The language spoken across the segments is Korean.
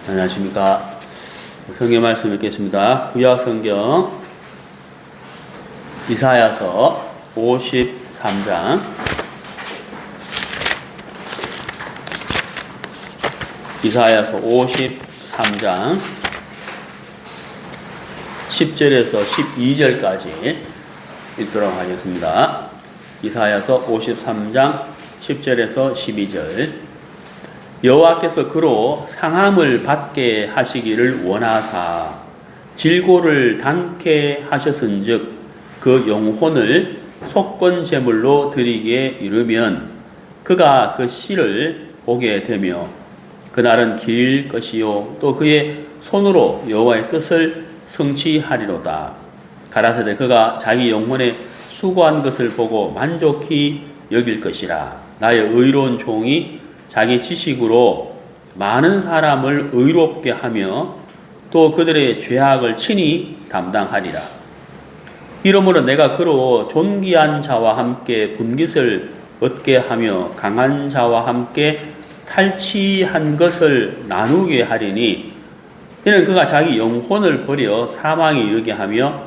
안녕하십니까. 성경 말씀 읽겠습니다. 구약 성경 이사야서 53장 이사야서 53장 10절에서 12절까지 읽도록 하겠습니다. 이사야서 53장 10절에서 12절. 여호와께서 그로 상함을 받게 하시기를 원하사 질고를 당케 하셨은즉 그 영혼을 속건 제물로 드리기에 이르면 그가 그 씨를 보게 되며 그날은 길 것이요 또 그의 손으로 여호와의 뜻을 성취하리로다. 가라사대 그가 자기 영혼에 수고한 것을 보고 만족히 여길 것이라. 나의 의로운 종이 자기 지식으로 많은 사람을 의롭게 하며 또 그들의 죄악을 친히 담당하리라. 이러므로 내가 그로 존귀한 자와 함께 분깃을 얻게 하며 강한 자와 함께 탈취한 것을 나누게 하리니 이는 그가 자기 영혼을 버려 사망에 이르게 하며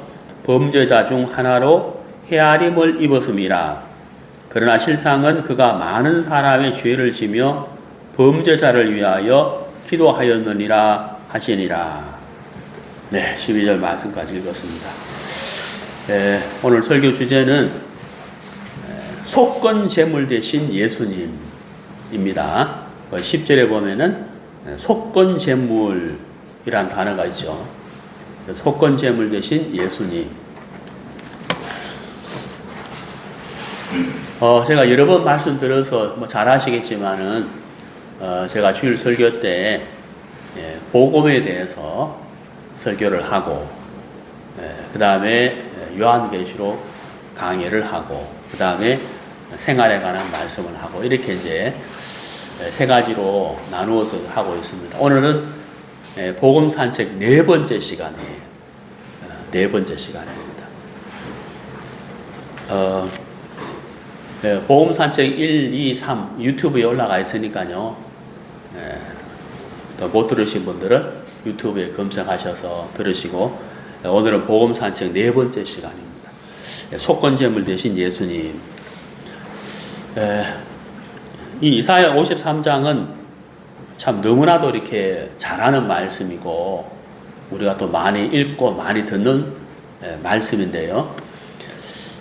범죄자 중 하나로 헤아림을 입었음이라. 그러나 실상은 그가 많은 사람의 죄를 지며 범죄자를 위하여 기도하였느니라 하시니라. 네, 12절 말씀까지 읽었습니다. 오늘 설교 주제는 속건 제물 대신 예수님입니다. 10절에 보면은 속건 제물이란 단어가 있죠. 속건 제물 대신 예수님. 제가 여러 번 말씀드려서 잘 아시겠지만은, 제가 주일 설교 때, 복음에 대해서 설교를 하고, 그 다음에 요한계시록 강의를 하고, 그 다음에 생활에 관한 말씀을 하고, 이렇게 이제 세 가지로 나누어서 하고 있습니다. 오늘은 복음 산책 네 번째 시간이에요. 네 번째 시간입니다. 복음 산책 1, 2, 3 유튜브에 올라가 있으니까요. 또 못 들으신 분들은 유튜브에 검색하셔서 들으시고, 오늘은 복음 산책 네 번째 시간입니다. 속건 제물 대신 예수님. 이 이사야 53장은 참 너무나도 이렇게 잘하는 말씀이고 우리가 또 많이 읽고 많이 듣는 말씀인데요.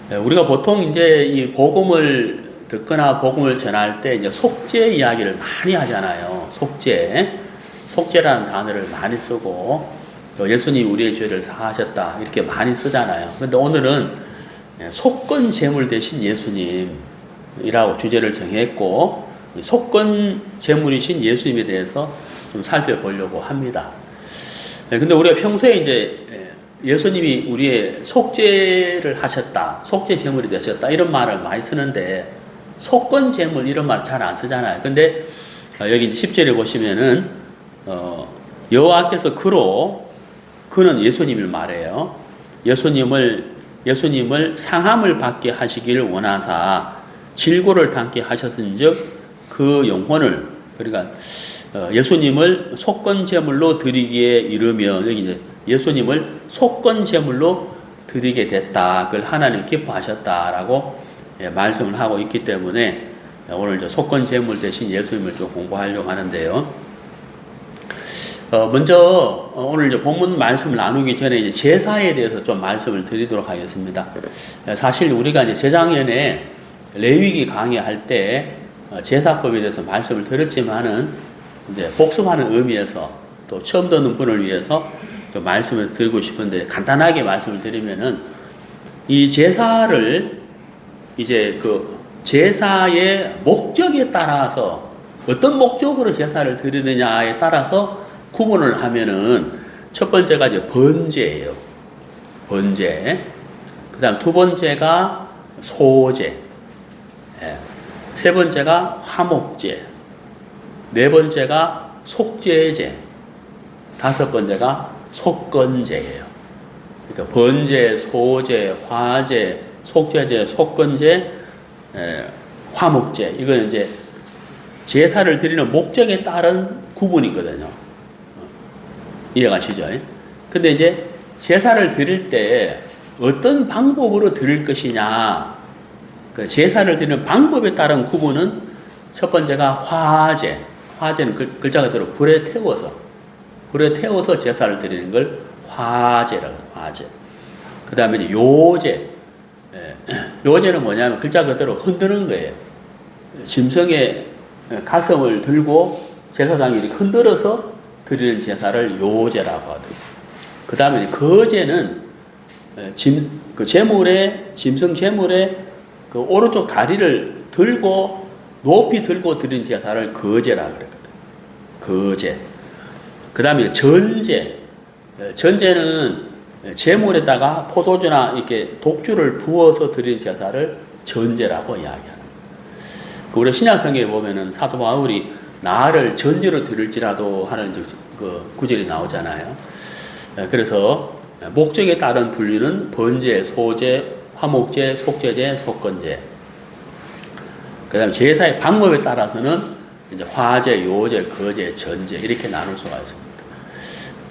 우리가 보통 이제 이 복음을 듣거나 복음을 전할 때 이제 속죄 이야기를 많이 하잖아요. 속죄라는 단어를 많이 쓰고 또 예수님이 우리의 죄를 사하셨다 이렇게 많이 쓰잖아요. 그런데 오늘은 속건 제물 대신 예수님이라고 주제를 정했고 속건 제물이신 예수님에 대해서 좀 살펴보려고 합니다. 근데 우리가 평소에 이제 예수님이 우리의 속죄를 하셨다, 속죄 제물이 되셨다 이런 말을 많이 쓰는데 속건 제물 이런 말 잘 안 쓰잖아요. 근데 여기 10절에 보시면은 여호와께서 그는 예수님을 말해요. 예수님을 상함을 받게 하시기를 원하사 질고를 당케 하셨은즉 그 영혼을 그러니까 예수님을 속건 제물로 드리기에 이르면 여기 이제 예수님을 속건 제물로 드리게 됐다. 그걸 하나님 기뻐하셨다라고 말씀을 하고 있기 때문에 오늘 이제 속건 제물 대신 예수님을 좀 공부하려고 하는데요. 먼저 오늘 이제 본문 말씀을 나누기 전에 이제 제사에 대해서 좀 말씀을 드리도록 하겠습니다. 사실 우리가 이제 재작년에 레위기 강의할 때 제사법에 대해서 말씀을 드렸지만은 이제 복습하는 의미에서 또 처음 듣는 분을 위해서 좀 말씀을 드리고 싶은데 간단하게 말씀을 드리면은 이 제사를 이제 그 제사의 목적에 따라서 어떤 목적으로 제사를 드리느냐에 따라서 구분을 하면은 첫 번째가 이제 번제예요. 번제. 그 다음 두 번째가 소제. 세 번째가 화목제. 네 번째가 속죄제. 다섯 번째가 속건제예요. 그러니까 번제, 소제, 화제, 속죄제, 속건제, 화목제. 이건 이제 제사를 드리는 목적에 따른 구분이거든요. 이해가시죠? 근데 이제 제사를 드릴 때 어떤 방법으로 드릴 것이냐, 그 제사를 드리는 방법에 따른 구분은 첫 번째가 화제. 화제는 글자 그대로 불에 태워서 제사를 드리는 걸 화제라고 해요. 화제. 그 다음에 이제 요제. 요제는 뭐냐면 글자 그대로 흔드는 거예요. 짐승의 가슴을 들고 제사장이 이렇게 흔들어서 드리는 제사를 요제라고 하더라고요. 그 다음에 거제는 짐승 제물의 그 오른쪽 다리를 들고 높이 들고 드린 제사를 거제라고 그랬거든. 거제. 그 다음에 전제. 전제는 제물에다가 포도주나 이렇게 독주를 부어서 드린 제사를 전제라고 이야기하는. 우리 신약성경에 보면은 사도 바울이 나를 전제로 드릴지라도 하는 그 구절이 나오잖아요. 그래서 목적에 따른 분류는 번제, 소제, 화목제, 속제제, 속건제. 그 다음에 제사의 방법에 따라서는 이제 화제, 요제, 거제, 전제 이렇게 나눌 수가 있습니다.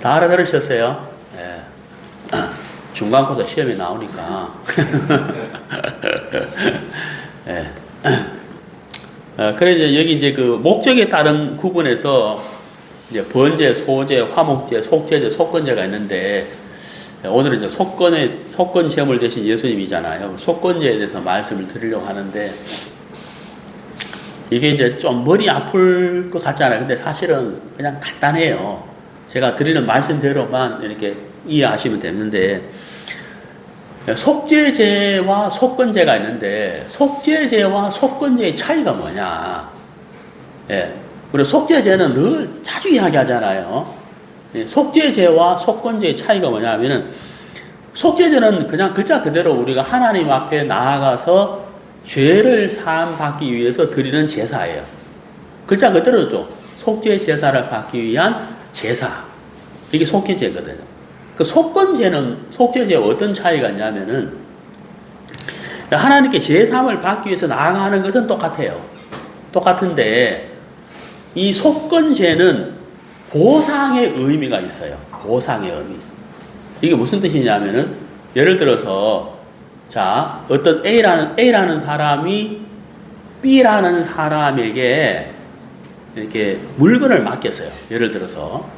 다 알아들으셨어요? 예. 중간고사 시험에 나오니까. 예. 그래서 여기 이제 그 목적에 따른 구분에서 이제 번제, 소제, 화목제, 속제제, 속건제가 있는데 오늘은 이제 속건 제물 대신 예수님이잖아요. 속건제에 대해서 말씀을 드리려고 하는데 이게 이제 좀 머리 아플 것 같잖아요. 근데 사실은 그냥 간단해요. 제가 드리는 말씀대로만 이렇게 이해하시면 되는데 속죄제와 속건제가 있는데 속죄제와 속건제의 차이가 뭐냐? 예, 우리 속죄제는 늘 자주 이야기하잖아요. 예, 속죄제와 속건제의 차이가 뭐냐면은 속죄제는 그냥 글자 그대로 우리가 하나님 앞에 나아가서 죄를 사함받기 위해서 드리는 제사예요. 글자 그대로죠. 속죄 제사를 받기 위한 제사. 이게 속죄제거든요. 그 속죄제와 어떤 차이가 있냐면은 하나님께 제사함을 받기 위해서 나아가는 것은 똑같아요. 똑같은데 이 속건제는 보상의 의미가 있어요. 보상의 의미. 이게 무슨 뜻이냐면은 예를 들어서 자, 어떤 A라는 사람이 B라는 사람에게 이렇게 물건을 맡겼어요. 예를 들어서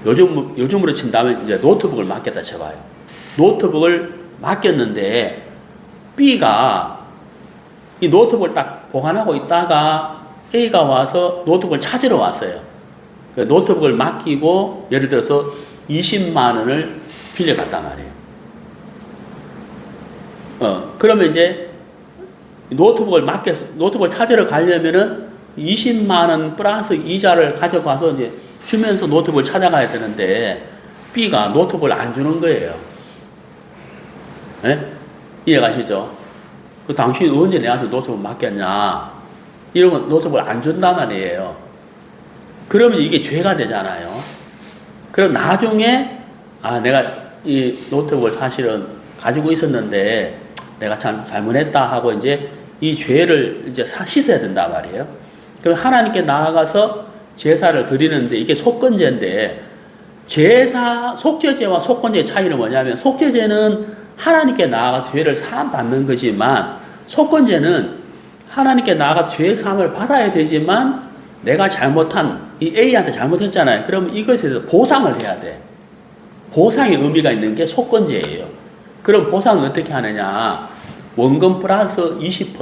요즘으로 친다면 이제 노트북을 맡겼다 쳐봐요. 노트북을 맡겼는데 B가 이 노트북을 딱 보관하고 있다가 A가 와서 노트북을 찾으러 왔어요. 그 노트북을 맡기고 예를 들어서 20만 원을 빌려갔단 말이에요. 그러면 이제 노트북을 찾으러 가려면은 20만 원 플러스 이자를 가져가서 이제 주면서 노트북을 찾아가야 되는데 B가 노트북을 안 주는 거예요. 예? 이해가시죠? 그 당신이 언제 내한테 노트북 맡겼냐? 이러면 노트북을 안 준단 말이에요. 그러면 이게 죄가 되잖아요. 그럼 나중에 내가 이 노트북을 사실은 가지고 있었는데 내가 참 잘못했다 하고 이제 이 죄를 이제 씻어야 된단 말이에요. 그럼 하나님께 나아가서 제사를 드리는데 이게 속건제인데 속죄제와 속건제의 차이는 뭐냐면 속죄제는 하나님께 나아가서 죄를 사함 받는 거지만 속건제는 하나님께 나아가서 죄 사함을 받아야 되지만 내가 잘못한 이 A한테 잘못했잖아요. 그러면 이것에 대해서 보상을 해야 돼. 보상의 의미가 있는 게 속건제예요. 그럼 보상은 어떻게 하느냐? 원금 플러스 20%.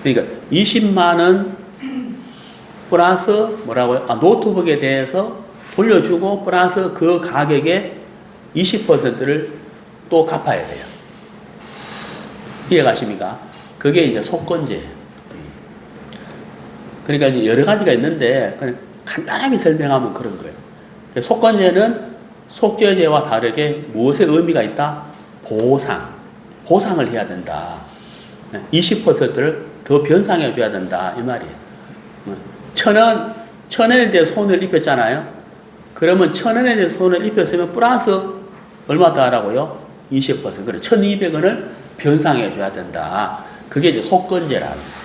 그러니까 20만 원 플러스 뭐라고요? 노트북에 대해서 돌려주고 플러스 그 가격의 20%를 또 갚아야 돼요. 이해가십니까? 그게 이제 속건제예요. 그러니까 이제 여러 가지가 있는데 그냥 간단하게 설명하면 그런 거예요. 속건제는 속죄제와 다르게 무엇의 의미가 있다? 보상을 해야 된다. 20%를 더 변상해 줘야 된다 이 말이에요. 천원에 대해 손을 입혔잖아요. 그러면 1,000원에 대해 손을 입혔으면 플러스 얼마 더 하라고요? 20%. 그래 1,200원을 변상해 줘야 된다. 그게 이제 속건제라는.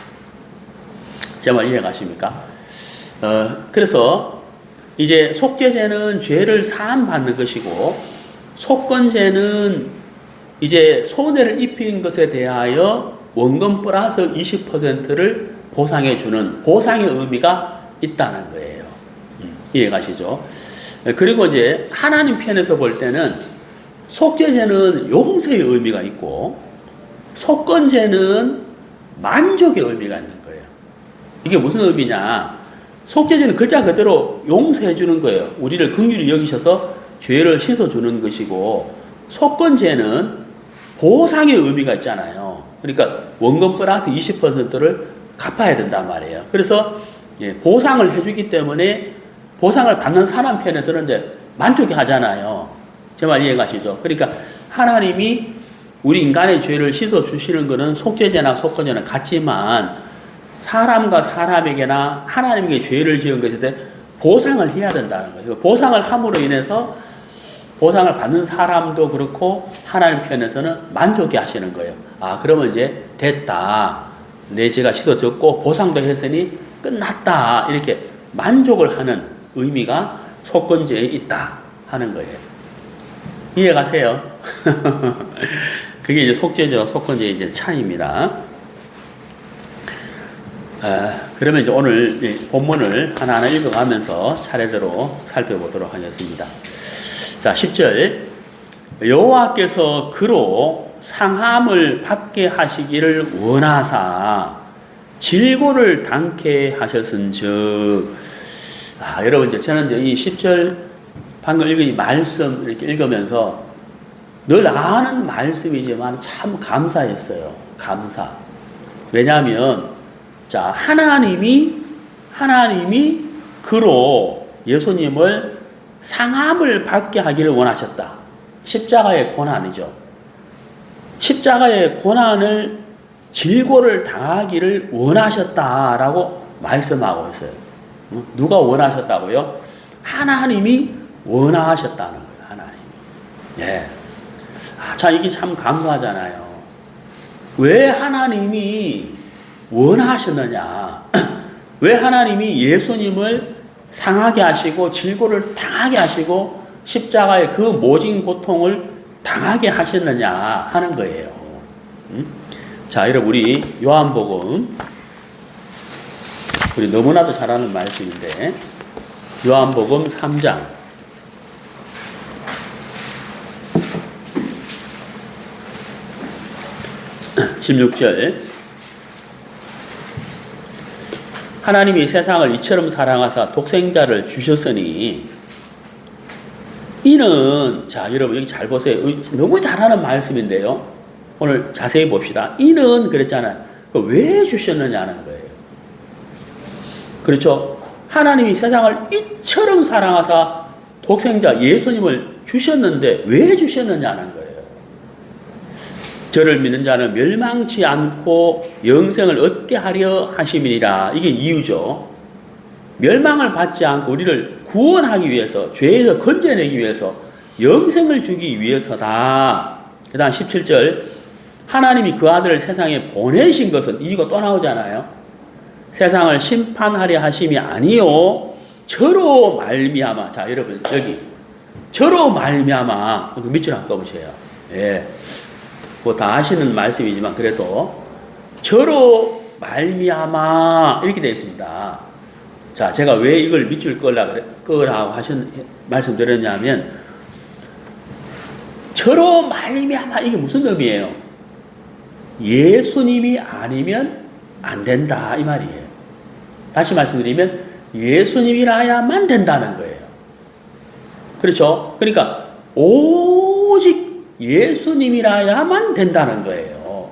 제 말 이해가십니까? 그래서 이제 속죄제는 죄를 사함 받는 것이고, 속건제는 이제 손해를 입힌 것에 대하여 원금 플러스 20%를 보상해 주는 보상의 의미가 있다는 거예요. 이해가시죠? 그리고 이제 하나님 편에서 볼 때는 속죄제는 용서의 의미가 있고, 속건제는 만족의 의미가 있는 거예요. 이게 무슨 의미냐? 속죄제는 글자 그대로 용서해 주는 거예요. 우리를 긍휼히 여기셔서 죄를 씻어 주는 것이고, 속건제는 보상의 의미가 있잖아요. 그러니까 원금 플러스 20%를 갚아야 된단 말이에요. 그래서 보상을 해주기 때문에 보상을 받는 사람 편에서는 이제 만족이 하잖아요. 제 말 이해가시죠? 그러니까 하나님이 우리 인간의 죄를 씻어 주시는 것은 속죄제나 속건제는 같지만, 사람과 사람에게나 하나님에게 죄를 지은 것에 대해 보상을 해야 된다는 거예요. 보상을 함으로 인해서 보상을 받는 사람도 그렇고 하나님 편에서는 만족해 하시는 거예요. 아, 그러면 이제 됐다. 내 죄가 씻어졌고 보상도 했으니 끝났다. 이렇게 만족을 하는 의미가 속건제에 있다 하는 거예요. 이해가세요? 그게 이제 속죄제와 속건제의 이제 차이입니다. 그러면 이제 오늘 본문을 하나하나 읽어가면서 차례대로 살펴보도록 하겠습니다. 자, 10절. 여호와께서 그로 상함을 받게 하시기를 원하사 질고를 당케 하셨은즉. 여러분, 이제 저는 이제 이 10절 방금 읽은 이 말씀 이렇게 읽으면서 늘 아는 말씀이지만 참 감사했어요. 감사. 왜냐하면 자, 하나님이 그로 예수님을 상함을 받게 하기를 원하셨다. 십자가의 고난이죠. 십자가의 고난을 질고를 당하기를 원하셨다라고 말씀하고 있어요. 누가 원하셨다고요? 하나님이 원하셨다는 거예요. 하나님이. 예. 자, 이게 참 감사하잖아요. 왜 하나님이 원하셨느냐? 왜 하나님이 예수님을 상하게 하시고 질고를 당하게 하시고 십자가의 그 모진 고통을 당하게 하셨느냐 하는 거예요. 자, 여러분, 우리 요한복음, 우리 너무나도 잘 아는 말씀인데 요한복음 3장 16절. 하나님이 세상을 이처럼 사랑하사 독생자를 주셨으니 이는, 자, 여러분 여기 잘 보세요. 너무 잘하는 말씀인데요. 오늘 자세히 봅시다. 이는 그랬잖아요. 왜 주셨느냐는 거예요. 그렇죠? 하나님이 세상을 이처럼 사랑하사 독생자 예수님을 주셨는데 왜 주셨느냐는 거예요. 저를 믿는 자는 멸망치 않고 영생을 얻게 하려 하심이니라. 이게 이유죠. 멸망을 받지 않고 우리를 구원하기 위해서, 죄에서 건져내기 위해서, 영생을 주기 위해서다. 그 다음 17절. 하나님이 그 아들을 세상에 보내신 것은, 이유가 또 나오잖아요. 세상을 심판하려 하심이 아니요 저로 말미암아. 자, 여러분 여기 저로 말미암아. 밑줄 한번 꺼보세요. 예. 뭐 다 아시는 말씀이지만 그래도 저로 말미암아 이렇게 되어 있습니다. 자, 제가 왜 이걸 밑줄 끄라고 말씀드렸냐면, 저로 말미암아 이게 무슨 의미예요? 예수님이 아니면 안 된다 이 말이에요. 다시 말씀드리면 예수님이라야만 된다는 거예요. 그렇죠? 그러니까 오직 예수님이라야만 된다는 거예요.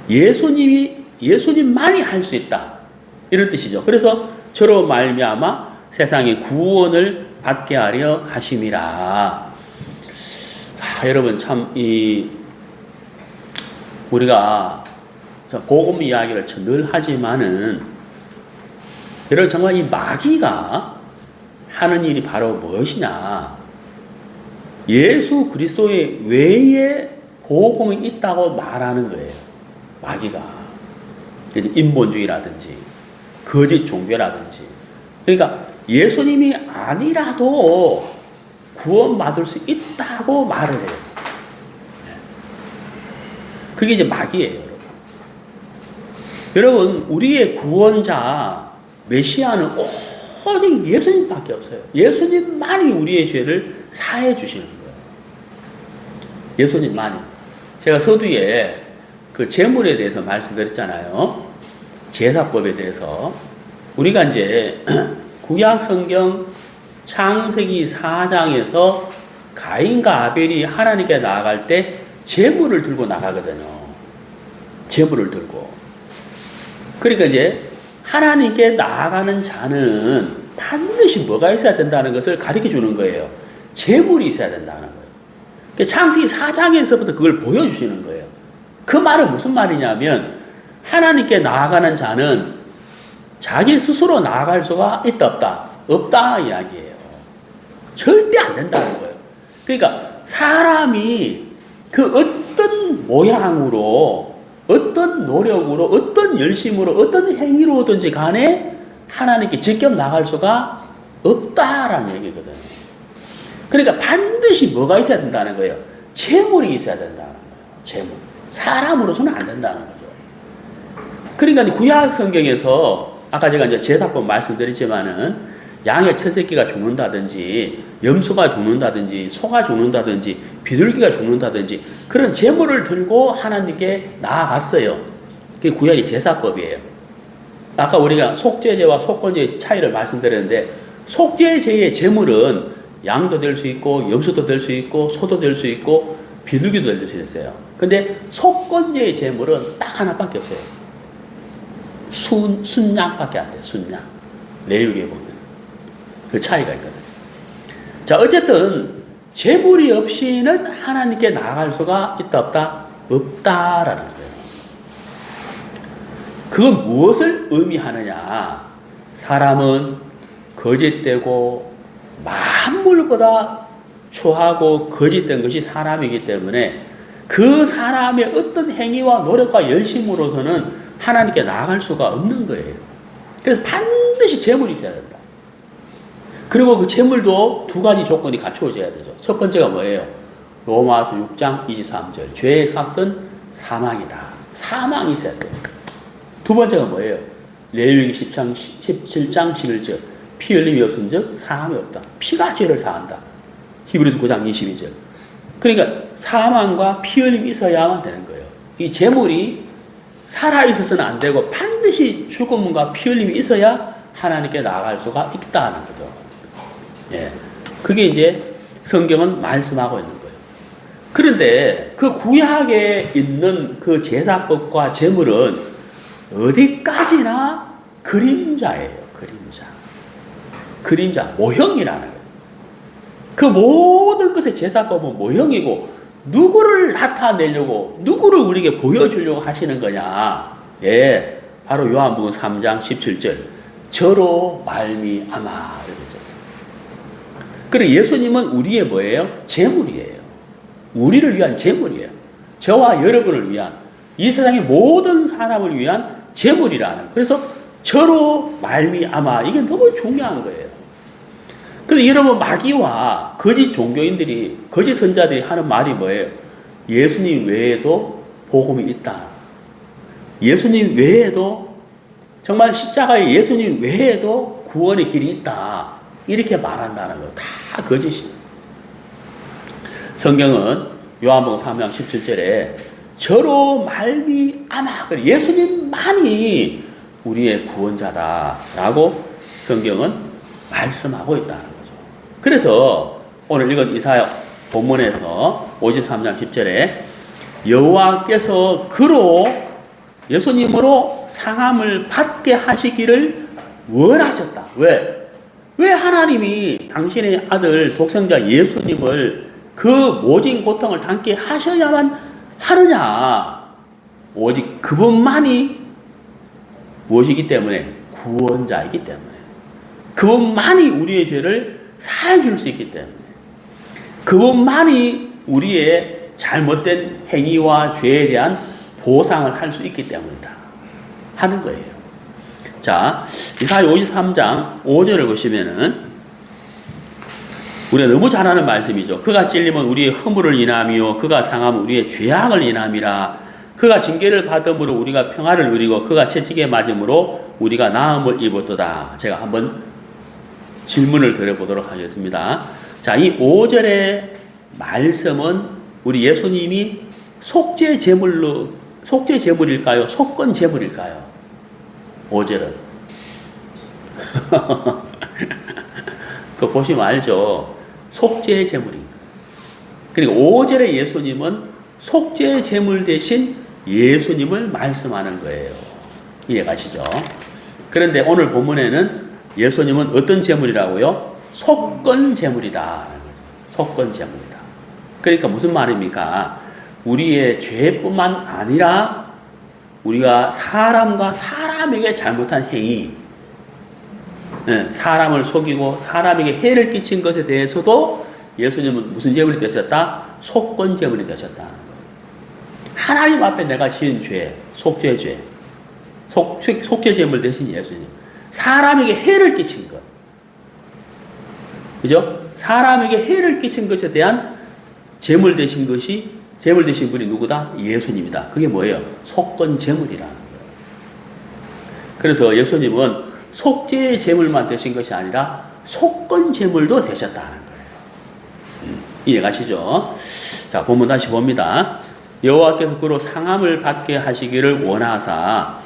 예수님만이 할 수 있다. 이런 뜻이죠. 그래서 저로 말미암아 세상의 구원을 받게 하려 하심이라. 여러분 참 우리가 복음 이야기를 늘 하지만은, 여러분 정말 이 마귀가 하는 일이 바로 무엇이냐? 예수 그리스도의 외에 복음이 있다고 말하는 거예요. 마귀가. 인본주의라든지 거짓 종교라든지. 그러니까 예수님이 아니라도 구원받을 수 있다고 말을 해요. 그게 이제 마귀예요, 여러분. 우리의 구원자, 메시아는 오직 예수님밖에 없어요. 예수님만이 우리의 죄를 사해 주시는 거예요. 예수님만이. 제가 서두에 그 제물에 대해서 말씀드렸잖아요. 제사법에 대해서. 우리가 이제 구약 성경 창세기 4장에서 가인과 아벨이 하나님께 나아갈 때 제물을 들고 나가거든요. 제물을 들고. 그러니까 이제 하나님께 나아가는 자는 반드시 뭐가 있어야 된다는 것을 가르쳐 주는 거예요. 제물이 있어야 된다는 거예요. 그러니까 창세기 4장에서부터 그걸 보여주시는 거예요. 그 말은 무슨 말이냐면 하나님께 나아가는 자는 자기 스스로 나아갈 수가 있다 없다? 없다 이야기예요. 절대 안 된다는 거예요. 그러니까 사람이 그 어떤 모양으로, 어떤 노력으로, 어떤 열심으로, 어떤 행위로든지 간에 하나님께 직접 나갈 수가 없다라는 얘기거든요. 그러니까 반드시 뭐가 있어야 된다는 거예요. 재물이 있어야 된다는 거예요. 재물. 사람으로서는 안 된다는 거죠. 그러니까 구약 성경에서 아까 제가 이제 제사법 말씀드렸지만은 양의 첫 새끼가 죽는다든지 염소가 죽는다든지 소가 죽는다든지 비둘기가 죽는다든지 그런 제물을 들고 하나님께 나아갔어요. 그게 구약의 제사법이에요. 아까 우리가 속죄제와 속건제의 차이를 말씀드렸는데 속죄제의 제물은 양도 될 수 있고 염소도 될 수 있고 소도 될 수 있고 비둘기도 될 수 있어요. 근데 속건제의 제물은 딱 하나밖에 없어요. 순양밖에 안 돼요. 순양. 레위기에 보면 그 차이가 있거든요. 자, 어쨌든 제물이 없이는 하나님께 나아갈 수가 있다 없다? 없다라는 거예요. 그건 무엇을 의미하느냐? 사람은 거짓되고 만물보다 추하고 거짓된 것이 사람이기 때문에 그 사람의 어떤 행위와 노력과 열심으로서는 하나님께 나아갈 수가 없는 거예요. 그래서 반드시 제물이 있어야 된다. 그리고 그 제물도 두 가지 조건이 갖추어져야 되죠. 첫 번째가 뭐예요? 로마서 6장 23절. 죄의 삭은 사망이다. 사망이 있어야 돼요. 두 번째가 뭐예요? 레위기 17장 11절. 피 흘림이 없은즉 사함이 없다. 피가 죄를 사한다. 히브리서 9장 22절. 그러니까 사망과 피 흘림이 있어야만 되는 거예요. 이 제물이 살아있어서는 안 되고 반드시 죽음과 피 흘림이 있어야 하나님께 나아갈 수가 있다는 거죠. 예. 그게 이제 성경은 말씀하고 있는 거예요. 그런데 그 구약에 있는 그 제사법과 제물은 어디까지나 그림자예요. 그림자. 그림자, 모형이라는 거예요. 그 모든 것의 제사법은 모형이고 누구를 나타내려고, 누구를 우리에게 보여주려고 하시는 거냐. 예, 바로 요한복음 3장 17절. 저로 말미암아. 이러죠. 그리고 예수님은 우리의 뭐예요? 제물이에요. 우리를 위한 제물이에요. 저와 여러분을 위한, 이 세상의 모든 사람을 위한 제물이라는. 그래서 저로 말미암아. 이게 너무 중요한 거예요. 그래서 여러분, 마귀와 거짓 종교인들이, 거짓 선자들이 하는 말이 뭐예요? 예수님 외에도 복음이 있다. 예수님 외에도, 정말 십자가에 예수님 외에도 구원의 길이 있다. 이렇게 말한다는 거예요. 다 거짓이에요. 성경은 요한복음 3장 17절에 저로 말미암아. 예수님만이 우리의 구원자다라고 성경은 말씀하고 있다는 거죠. 그래서 오늘 읽은 이사야 본문에서 53장 10절에 여호와께서 그로 예수님으로 상함을 받게 하시기를 원하셨다. 왜 하나님이 당신의 아들 독생자 예수님을 그 모진 고통을 당케 하셔야만 하느냐? 오직 그분만이 무엇이기 때문에? 구원자이기 때문에. 그분만이 우리의 죄를 사해 줄 수 있기 때문에. 그분만이 우리의 잘못된 행위와 죄에 대한 보상을 할 수 있기 때문이다. 하는 거예요. 자, 이사야 53장 5절을 보시면은 우리가 너무 잘 아는 말씀이죠. 그가 찔림은 우리의 허물을 인함이요 그가 상함은 우리의 죄악을 인함이라. 그가 징계를 받음으로 우리가 평화를 누리고 그가 채찍에 맞음으로 우리가 나음을 입었도다. 제가 한번 질문을 드려보도록 하겠습니다. 자, 이 5절의 말씀은 우리 예수님이 속죄 제물일까요? 속건 제물일까요? 5절은. 그거 보시면 알죠. 속죄 제물인 거예요. 그리고 5절의 예수님은 속죄 제물 대신 예수님을 말씀하는 거예요. 이해가시죠? 그런데 오늘 본문에는 예수님은 어떤 제물이라고요? 속건 제물이다. 속건 제물이다. 그러니까 무슨 말입니까? 우리의 죄뿐만 아니라 우리가 사람과 사람에게 잘못한 행위, 사람을 속이고 사람에게 해를 끼친 것에 대해서도 예수님은 무슨 제물이 되셨다? 속건 제물이 되셨다는 거예요. 하나님 앞에 내가 지은 죄, 속죄죄, 속죄 제물 대신 예수님. 사람에게 해를 끼친 것. 그죠? 사람에게 해를 끼친 것에 대한 제물 되신 분이 누구다? 예수님이다. 그게 뭐예요? 속건 제물이라는 거예요. 그래서 예수님은 속죄의 제물만 되신 것이 아니라 속건 제물도 되셨다는 거예요. 이해가시죠? 자, 본문 다시 봅니다. 여호와께서 그로 상함을 받게 하시기를 원하사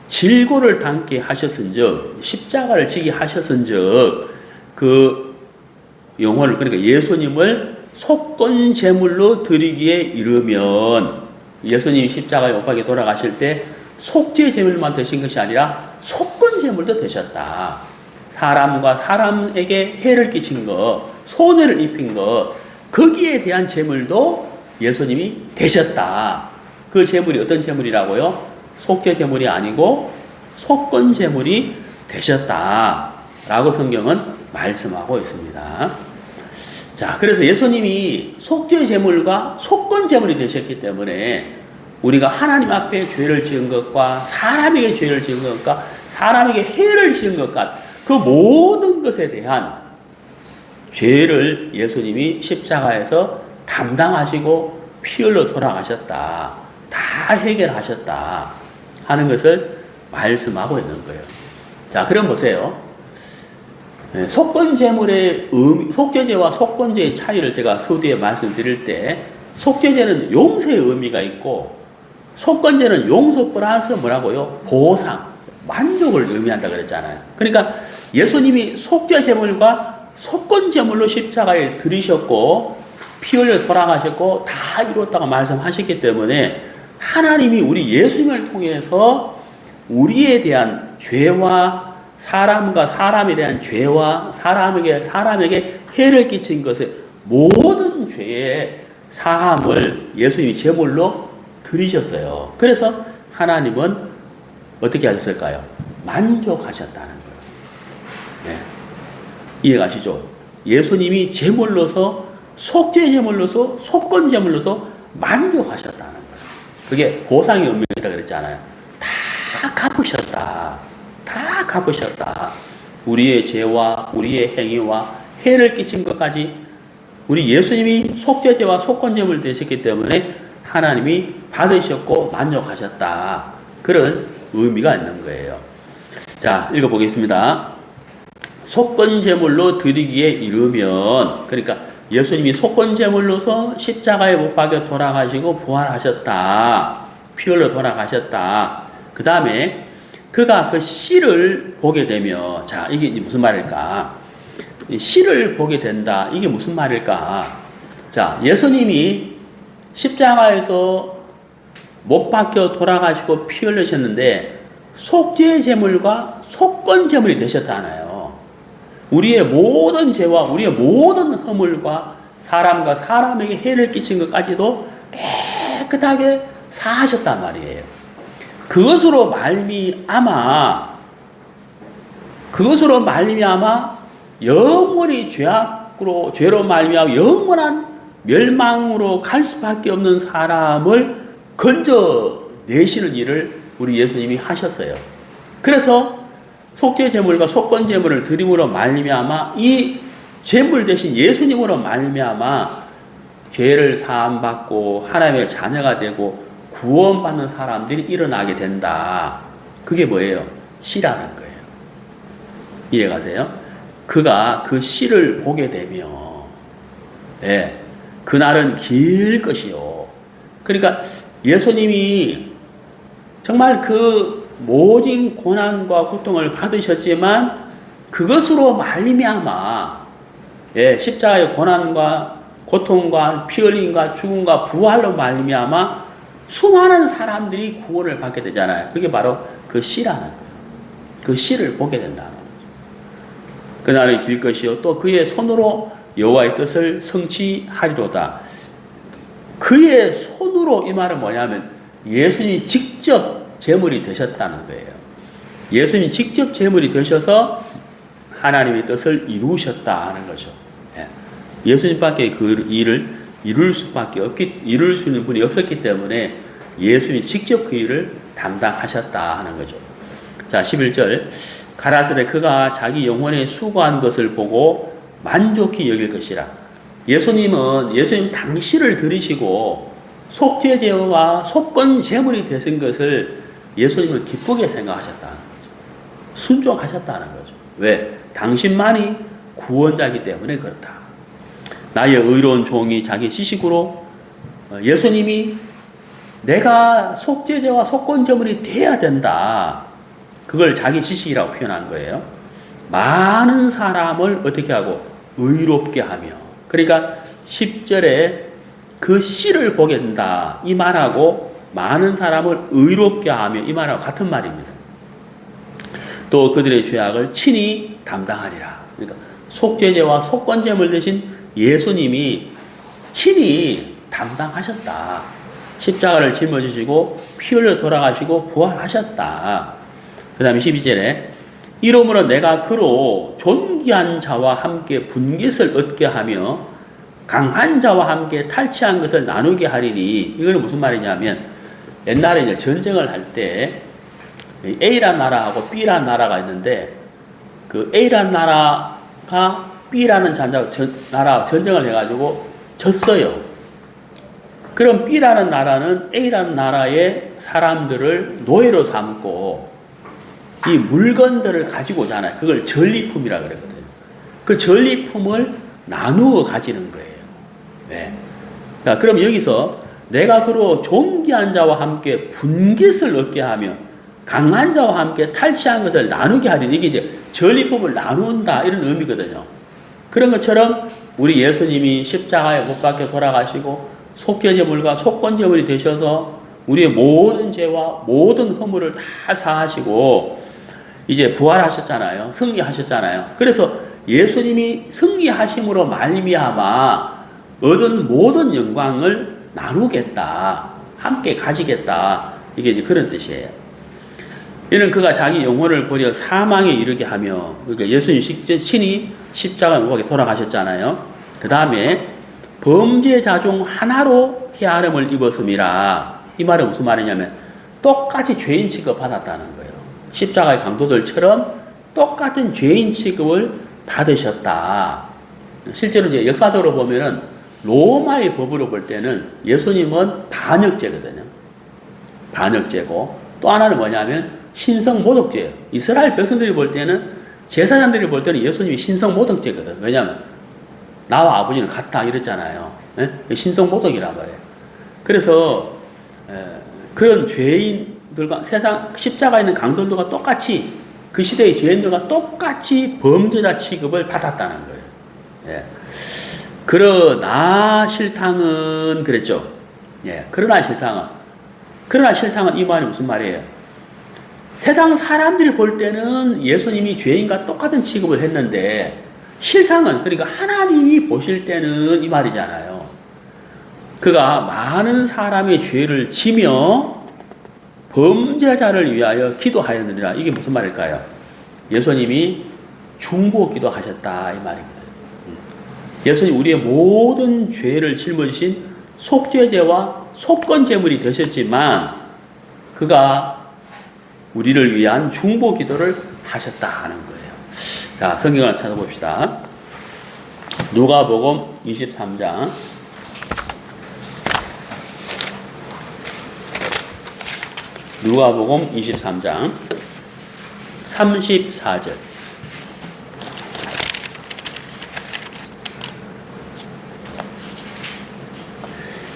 질고를 당게 하셨은즉 십자가를 지게 하셨은즉 그 영혼을 그러니까 예수님을 속건 제물로 드리기에 이르면 예수님이 십자가에 못 박혀 돌아가실 때 속죄 제물만 되신 것이 아니라 속건 제물도 되셨다. 사람과 사람에게 해를 끼친 것, 손해를 입힌 것, 거기에 대한 제물도 예수님이 되셨다. 그 제물이 어떤 제물이라고요? 속죄 제물이 아니고 속건 제물이 되셨다. 라고 성경은 말씀하고 있습니다. 자, 그래서 예수님이 속죄 제물과 속건 제물이 되셨기 때문에 우리가 하나님 앞에 죄를 지은 것과 사람에게 죄를 지은 것과 사람에게 해를 지은 것과 그 모든 것에 대한 죄를 예수님이 십자가에서 담당하시고 피 흘려 돌아가셨다. 다 해결하셨다. 하는 것을 말씀하고 있는 거예요. 자, 그럼 보세요. 속건 제물의 속죄제와 속건제의 차이를 제가 서두에 말씀드릴 때 속죄제는 용서의 의미가 있고 속건제는 용서 플러스 뭐라고요? 보상, 만족을 의미한다 그랬잖아요. 그러니까 예수님이 속죄 제물과 속건 제물로 십자가에 들이셨고 피 흘려 돌아가셨고 다 이뤘다고 말씀하셨기 때문에 하나님이 우리 예수님을 통해서 우리에 대한 죄와 사람과 사람에 대한 죄와 사람에게 해를 끼친 것의 모든 죄의 사함을 예수님이 제물로 드리셨어요. 그래서 하나님은 어떻게 하셨을까요? 만족하셨다는 거예요. 네. 이해가시죠? 예수님이 제물로서 속죄 제물로서 속건 제물로서 만족하셨다는 거예요. 그게 보상의 의미가 그랬잖아요. 다 갚으셨다. 다 갚으셨다. 우리의 죄와 우리의 행위와 해를 끼친 것까지 우리 예수님이 속죄제와 속건제물 되셨기 때문에 하나님이 받으셨고 만족하셨다. 그런 의미가 있는 거예요. 자, 읽어보겠습니다. 속건제물로 드리기에 이르면, 그러니까 예수님이 속건제물로서 십자가에 못 박여 돌아가시고 부활하셨다. 피 흘려 돌아가셨다. 그 다음에 그가 그 씨를 보게 되면, 자, 이게 무슨 말일까? 씨를 보게 된다. 이게 무슨 말일까? 자, 예수님이 십자가에서 못 박혀 돌아가시고 피 흘리셨는데 속죄 제물과 속건 제물이 되셨잖아요. 우리의 모든 죄와 우리의 모든 허물과 사람과 사람에게 해를 끼친 것까지도 깨끗하게 사하셨단 말이에요. 그것으로 말미암아 영원히 죄로 말미암아 영원한 멸망으로 갈 수밖에 없는 사람을 건져내시는 일을 우리 예수님이 하셨어요. 그래서 속죄 제물과 속건 제물을 드림으로 말미암아 이 제물 대신 예수님으로 말미암아 죄를 사함 받고 하나님의 자녀가 되고 구원받는 사람들이 일어나게 된다. 그게 뭐예요? 씨라는 거예요. 이해가세요? 그가 그 씨를 보게 되면, 예, 그날은 길 것이요. 그러니까 예수님이 정말 그 모진 고난과 고통을 받으셨지만 그것으로 말미암아, 예, 십자가의 고난과 고통과 피 흘림과 죽음과 부활로 말미암아 수많은 사람들이 구원을 받게 되잖아요. 그게 바로 그 씨라는 거예요. 그 씨를 보게 된다는 거죠. 그날은 길 것이요 또 그의 손으로 여호와의 뜻을 성취하리로다. 그의 손으로 이 말은 뭐냐면 예수님이 직접 제물이 되셨다는 거예요. 예수님이 직접 제물이 되셔서 하나님의 뜻을 이루셨다 하는 거죠. 예수님밖에 그 일을 이룰 수 있는 분이 없었기 때문에 예수님이 직접 그 일을 담당하셨다 하는 거죠. 자, 11절. 가라사대 그가 자기 영혼에 수고한 것을 보고 만족히 여길 것이라. 예수님 당시를 들이시고 속죄제와 속건 제물이 되신 것을 예수님은 기쁘게 생각하셨다는 거죠. 순종하셨다는 거죠. 왜? 당신만이 구원자이기 때문에 그렇다. 나의 의로운 종이 자기 지식으로 예수님이 내가 속죄제와 속건 제물이 돼야 된다. 그걸 자기 지식이라고 표현한 거예요. 많은 사람을 어떻게 하고 의롭게 하며. 그러니까 10절에 그 씨를 보게 된다. 이 말하고 많은 사람을 의롭게 하며 이 말하고 같은 말입니다. 또 그들의 죄악을 친히 담당하리라. 그러니까 속죄제와 속건제물 대신 예수님이 친히 담당하셨다. 십자가를 짊어지시고 피 흘려 돌아가시고 부활하셨다. 그 다음에 12절에 이러므로 내가 그로 존귀한 자와 함께 분깃을 얻게 하며 강한 자와 함께 탈취한 것을 나누게 하리니. 이거는 무슨 말이냐면 옛날에 이제 전쟁을 할 때 A란 나라하고 B란 나라가 있는데 그 A란 나라가 B라는 나라와 전쟁을 해가지고 졌어요. 그럼 B라는 나라는 A라는 나라의 사람들을 노예로 삼고 이 물건들을 가지고 오잖아요. 그걸 전리품이라 그러거든요. 그 전리품을 나누어 가지는 거예요. 네. 자, 그럼 여기서 내가 그로 존귀한 자와 함께 분깃을 얻게 하며 강한 자와 함께 탈취한 것을 나누게 하리니. 이게 이제 전리품을 나눈다 이런 의미거든요. 그런 것처럼 우리 예수님이 십자가에 못 박혀 돌아가시고 속죄제물과 속건제물이 되셔서 우리의 모든 죄와 모든 허물을 다 사하시고 이제 부활하셨잖아요. 승리하셨잖아요. 그래서 예수님이 승리하심으로 말미암아 얻은 모든 영광을 나누겠다. 함께 가지겠다. 이게 이제 그런 뜻이에요. 이는 그가 자기 영혼을 버려 사망에 이르게 하며, 그러니까 예수님 친히 십자가에 못 박혀 돌아가셨잖아요. 그 다음에 범죄자 중 하나로 헤아림을 입었음이라. 이 말은 무슨 말이냐면 똑같이 죄인 취급 받았다는 거예요. 십자가의 강도들처럼 똑같은 죄인 취급을 받으셨다. 실제로 이제 역사적으로 보면은 로마의 법으로 볼 때는 예수님은 반역죄거든요. 반역죄고 또 하나는 뭐냐면 신성모독죄예요. 이스라엘 백성들이 볼 때는 제사장들이 볼 때는 예수님이 신성모독죄거든. 왜냐하면 나와 아버지는 같다 이랬잖아요. 신성모독이란 말이에요. 그래서 그런 죄인들과 세상 십자가에 있는 강도들과 똑같이 그 시대의 죄인들과 똑같이 범죄자 취급을 받았다는 거예요. 예. 그러나 실상은 그랬죠. 예. 그러나 실상은 이 말이 무슨 말이에요? 세상 사람들이 볼 때는 예수님이 죄인과 똑같은 취급을 했는데 실상은, 그러니까 하나님이 보실 때는 이 말이잖아요. 그가 많은 사람의 죄를 지며 범죄자를 위하여 기도하였느니라. 이게 무슨 말일까요? 예수님이 중보 기도하셨다 이 말입니다. 예수님 우리의 모든 죄를 짊어지신 속죄제와 속건제물이 되셨지만 그가 우리를 위한 중보 기도를 하셨다 하는 거예요. 자, 성경을 찾아봅시다. 누가복음 23장 34절.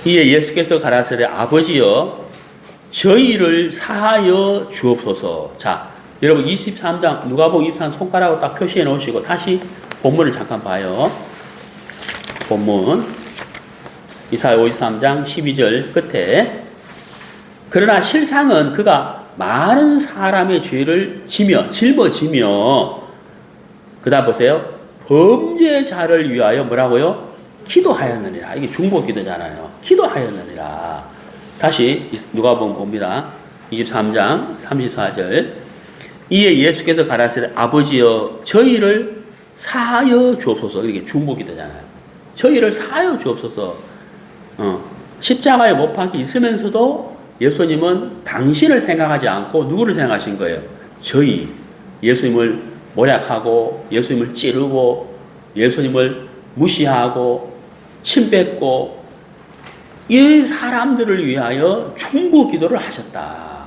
이에 예수께서 가라사대 아버지여 저희를 사하여 주옵소서. 자, 여러분 23장 누가복음 23 손가락으로 딱 표시해 놓으시고 다시 본문을 잠깐 봐요. 본문 이사야 53장 12절 끝에 그러나 실상은 그가 많은 사람의 죄를 짊어지며 그다음 보세요. 범죄자를 위하여 뭐라고요? 기도하였느니라. 이게 중보 기도잖아요. 기도하였느니라. 다시 누가복음 봅니다. 23장 34절. 이에 예수께서 가라사대 아버지여 저희를 사하여 주옵소서. 이게 중보 기도잖아요. 저희를 사하여 주옵소서. 십자가에 못 박혀 있으면서도 예수님은 당신을 생각하지 않고 누구를 생각하신 거예요? 저희. 예수님을 모략하고 예수님을 찌르고 예수님을 무시하고 침뱉고 이 사람들을 위하여 중보 기도를 하셨다.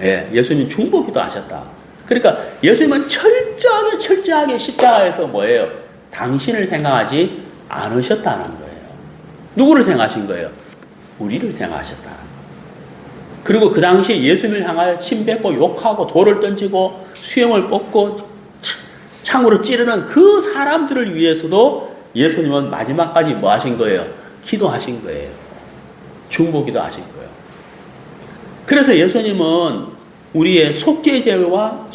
예, 예수님 중보 기도 하셨다. 그러니까 예수님은 철저하게 십자가에서 뭐예요? 당신을 생각하지 않으셨다는 거예요. 누구를 생각하신 거예요? 우리를 생각하셨다. 그리고 그 당시에 예수님을 향하여 침뱉고 욕하고 돌을 던지고 수염을 뽑고 창으로 찌르는 그 사람들을 위해서도 예수님은 마지막까지 뭐 하신 거예요? 기도하신 거예요. 중보기도 하신 거예요. 그래서 예수님은 우리의 속죄제물과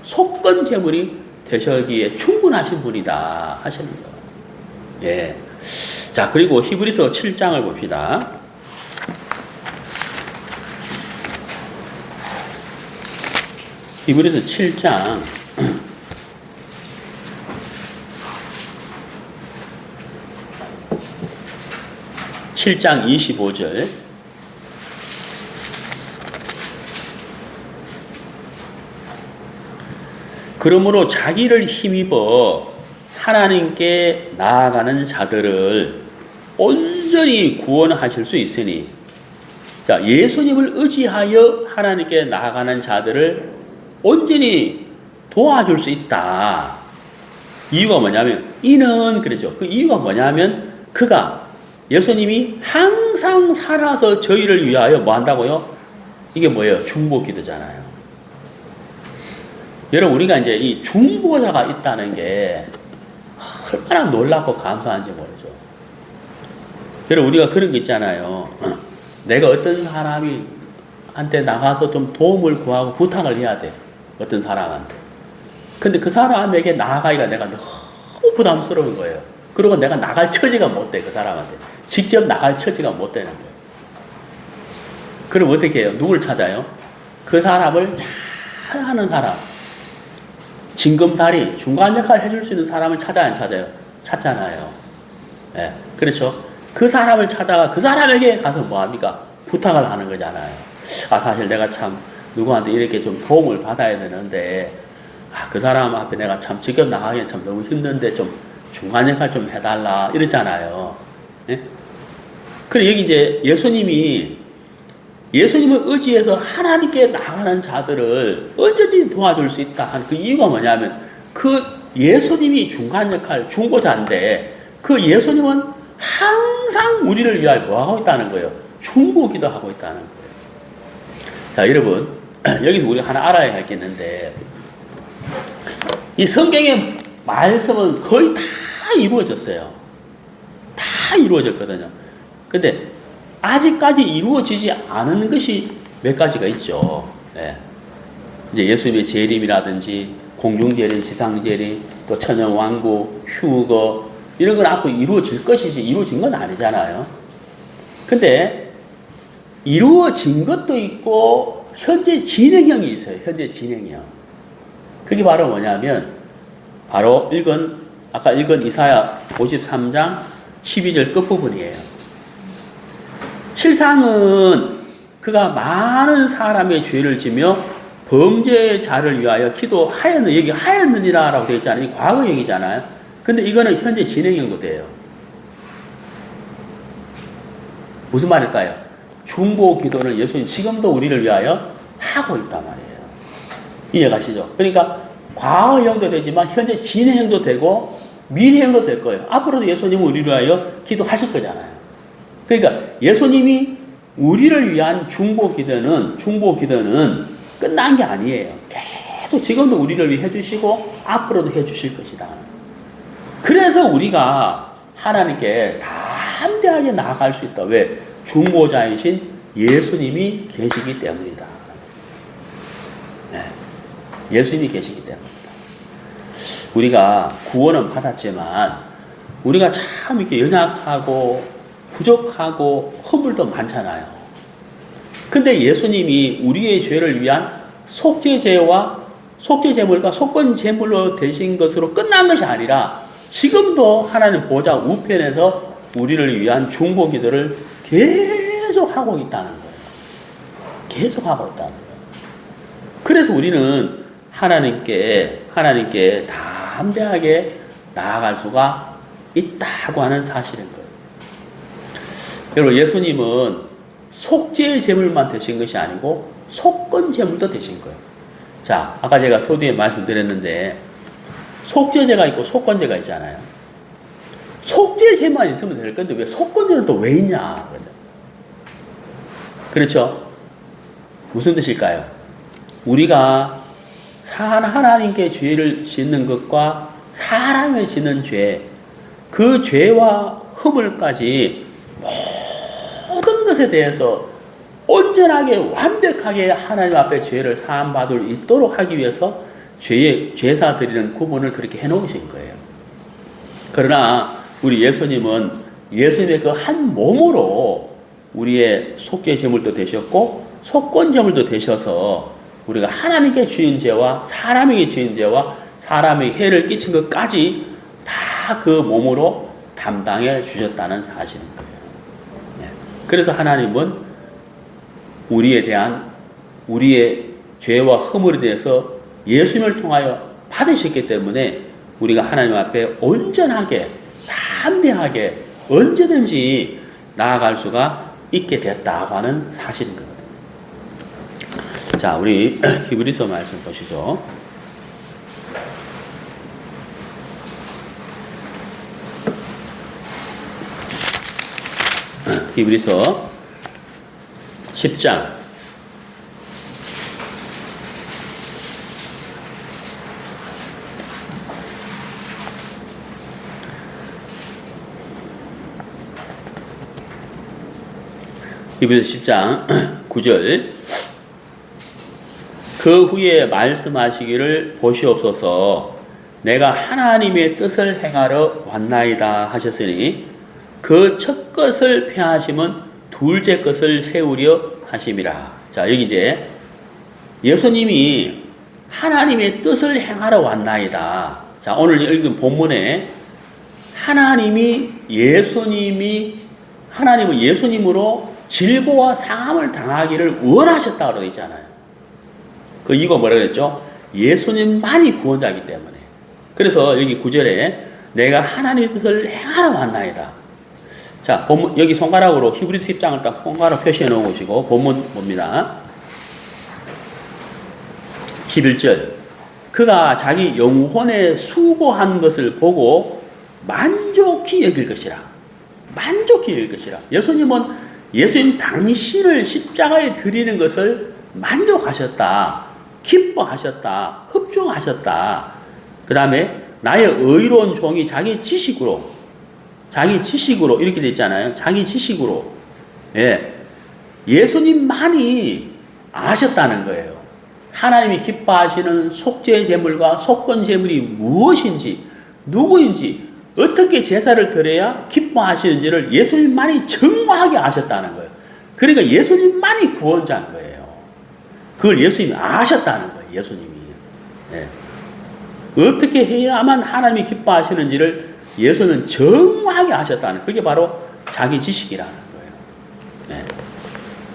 속건제물이 되시기에 충분하신 분이다 하시는 거예요. 예. 자, 그리고 히브리서 7장을 봅시다. 히브리서 7장 7장 25절. 그러므로 자기를 힘입어 하나님께 나아가는 자들을 온전히 구원하실 수 있으니, 자, 예수님을 의지하여 하나님께 나아가는 자들을 온전히 도와줄 수 있다. 이유가 뭐냐면, 이는 그러죠. 그 이유가 뭐냐면, 예수님이 항상 살아서 저희를 위하여 뭐 한다고요? 이게 뭐예요? 중보 기도잖아요. 여러분, 우리가 이제 이 중보자가 있다는 게 얼마나 놀랍고 감사한지 모르죠. 여러분, 우리가 그런 게 있잖아요. 내가 어떤 사람한테 나가서 좀 도움을 구하고 부탁을 해야 돼. 어떤 사람한테. 근데 그 사람에게 나아가기가 내가 너무 부담스러운 거예요. 그리고 내가 나갈 처지가 못 돼, 그 사람한테. 직접 나갈 처지가 못 되는 거예요. 그럼 어떻게 해요? 누굴 찾아요? 그 사람을 잘하는 사람. 징검다리, 중간 역할을 해줄 수 있는 사람을 찾아야 안 찾아요? 찾잖아요. 네, 그렇죠? 그 사람을 찾아가 그 사람에게 가서 뭐 합니까? 부탁을 하는 거잖아요. 아, 사실 내가 참 누구한테 이렇게 좀 도움을 받아야 되는데, 그 사람 앞에 내가 참 직접 나가기엔 참 너무 힘든데 좀 중간 역할 좀 해달라. 이러잖아요. 네? 그래, 여기 이제 예수님을 의지해서 하나님께 나가는 자들을 언제든지 도와줄 수 있다 하는 그 이유가 뭐냐면, 그 예수님이 중간 역할, 중보자인데, 그 예수님은 항상 우리를 위하여 뭐 하고 있다는 거예요? 중보기도 하고 있다는 거예요. 자, 여러분, 여기서 우리가 하나 알아야 할 게 있는데, 이 성경의 말씀은 거의 다 이루어졌어요. 다 이루어졌거든요. 근데 아직까지 이루어지지 않은 것이 몇 가지가 있죠. 네. 이제 예수님의 재림이라든지 공중재림, 지상재림, 또 천연왕국, 휴거 이런 건 앞으로 이루어질 것이지 이루어진 건 아니잖아요. 근데 이루어진 것도 있고 현재 진행형이 있어요. 현재 진행형. 그게 바로 뭐냐면 바로 아까 읽은 이사야 53장 12절 끝부분이에요. 실상은 그가 많은 사람의 죄를 지며 범죄자를 위하여 기도하였느, 여기 하였느니라라고 되어 있잖아요. 이 과거 얘기잖아요. 근데 이거는 현재 진행형도 돼요. 무슨 말일까요? 중보 기도는 예수님 지금도 우리를 위하여 하고 있단 말이에요. 이해가시죠? 그러니까 과거형도 되지만 현재 진행형도 되고 미래형도 될 거예요. 앞으로도 예수님은 우리를 위하여 기도하실 거잖아요. 그러니까 예수님이 우리를 위한 중보 기도는 끝난 게 아니에요. 계속 지금도 우리를 위해 해주시고 앞으로도 해주실 것이다. 그래서 우리가 하나님께 담대하게 나아갈 수 있다. 왜? 중보자이신 예수님이 계시기 때문이다. 네. 예수님이 계시기 때문이다. 우리가 구원은 받았지만 우리가 참 이렇게 연약하고 부족하고 허물도 많잖아요. 근데 예수님이 우리의 죄를 위한 속죄제물과 속건제물로 되신 것으로 끝난 것이 아니라 지금도 하나님 보좌 우편에서 우리를 위한 중보 기도를 계속 하고 있다는 거예요. 계속 하고 있다는 거예요. 그래서 우리는 하나님께 담대하게 나아갈 수가 있다고 하는 사실인 거예요. 여러분, 예수님은 속죄 제물만 되신 것이 아니고 속건 제물도 되신 거예요. 자, 아까 제가 서두에 말씀드렸는데 속죄제가 있고 속건제가 있잖아요. 속죄제만 있으면 될 건데 왜 속건제는 또 왜 있냐? 그렇죠? 무슨 뜻일까요? 우리가 하나님께 죄를 짓는 것과 사람이 짓는 죄, 그 죄와 허물까지 모든 것에 대해서 온전하게 완벽하게 하나님 앞에 죄를 사함받을 수 있도록 하기 위해서 죄사 드리는 구분을 그렇게 해놓으신 거예요. 그러나 우리 예수님은 예수님의 그 한 몸으로 우리의 속죄 제물도 되셨고 속건 제물도 되셔서 우리가 하나님께 지은 죄와 사람에게 지은 죄와 사람에게 해를 끼친 것까지 다 그 몸으로 담당해 주셨다는 사실인 거예요. 네. 그래서 하나님은 우리의 죄와 허물에 대해서 예수님을 통하여 받으셨기 때문에 우리가 하나님 앞에 온전하게 담대하게 언제든지 나아갈 수가 있게 됐다고 하는 사실인 거거든요. 자, 우리 히브리서 말씀 보시죠. 히브리서 10장 9절 그 후에 말씀하시기를 보시옵소서 내가 하나님의 뜻을 행하러 왔나이다 하셨으니 그 첫 것을 폐하심은 둘째 것을 세우려 하심이라. 자, 여기 이제 예수님이 하나님의 뜻을 행하러 왔나이다. 자, 오늘 읽은 본문에 하나님은 예수님으로 질고와 상함을 당하기를 원하셨다고 되어 있잖아요. 그 이유가 뭐라 그랬죠? 예수님만이 구원자이기 때문에. 그래서 여기 9절에 내가 하나님의 뜻을 행하러 왔나이다. 자, 본문, 여기 손가락으로 히브리서 10장을 딱 손가락 표시해 놓으시고 본문 봅니다. 11절 그가 자기 영혼에 수고한 것을 보고 만족히 여길 것이라. 만족히 여길 것이라. 예수님 당신을 십자가에 드리는 것을 만족하셨다. 기뻐하셨다. 흡족하셨다. 그 다음에 나의 의로운 종이 자기 지식으로 이렇게 돼 있잖아요. 자기 지식으로. 예. 예수님만이 아셨다는 거예요. 하나님이 기뻐하시는 속죄 제물과 속건 제물이 무엇인지, 누구인지, 어떻게 제사를 드려야 기뻐하시는지를 예수님만이 정확하게 아셨다는 거예요. 그러니까 예수님만이 구원자인 거예요. 그걸 예수님이 아셨다는 거예요. 예수님이. 예. 어떻게 해야만 하나님이 기뻐하시는지를 예수님은 정확하게 아셨다는, 그게 바로 자기 지식이라는 거예요. 예.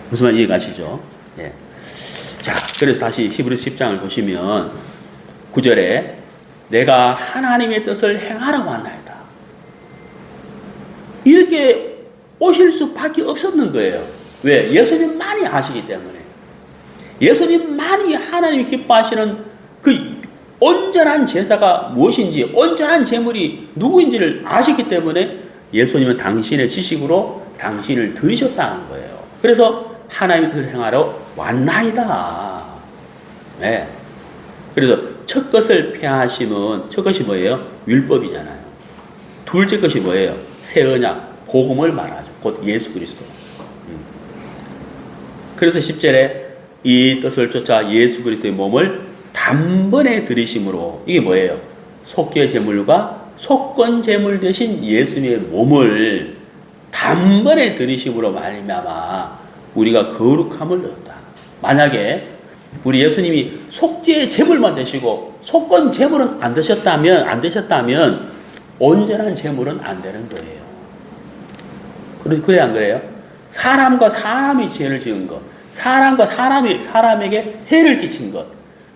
무슨 말 이해가시죠? 예. 자, 그래서 다시 히브리서 10장을 보시면 9절에 내가 하나님의 뜻을 행하러 왔나이다. 이렇게 오실 수밖에 없었는 거예요. 왜? 예수님만이 아시기 때문에. 예수님만이 하나님이 기뻐하시는 그 온전한 제사가 무엇인지, 온전한 제물이 누구인지를 아시기 때문에 예수님은 당신의 지식으로 당신을 들으셨다는 거예요. 그래서 하나님의 뜻을 행하러 왔나이다. 네. 그래서 첫 것을 폐하심은, 첫 것이 뭐예요? 율법이잖아요. 둘째 것이 뭐예요? 새 언약, 복음을 말하죠. 곧 예수 그리스도. 그래서 10절에 이 뜻을 쫓아 예수 그리스도의 몸을 단번에 들이심으로, 이게 뭐예요? 속죄 제물과 속건 제물 대신 예수님의 몸을 단번에 들이심으로 말미암아 우리가 거룩함을 얻었다. 만약에 우리 예수님이 속죄 제물만 되시고 속건 제물은 안 되셨다면 온전한 제물은 안 되는 거예요. 그래 안 그래요? 사람과 사람이 죄를 지은 것, 사람과 사람에게 해를 끼친 것,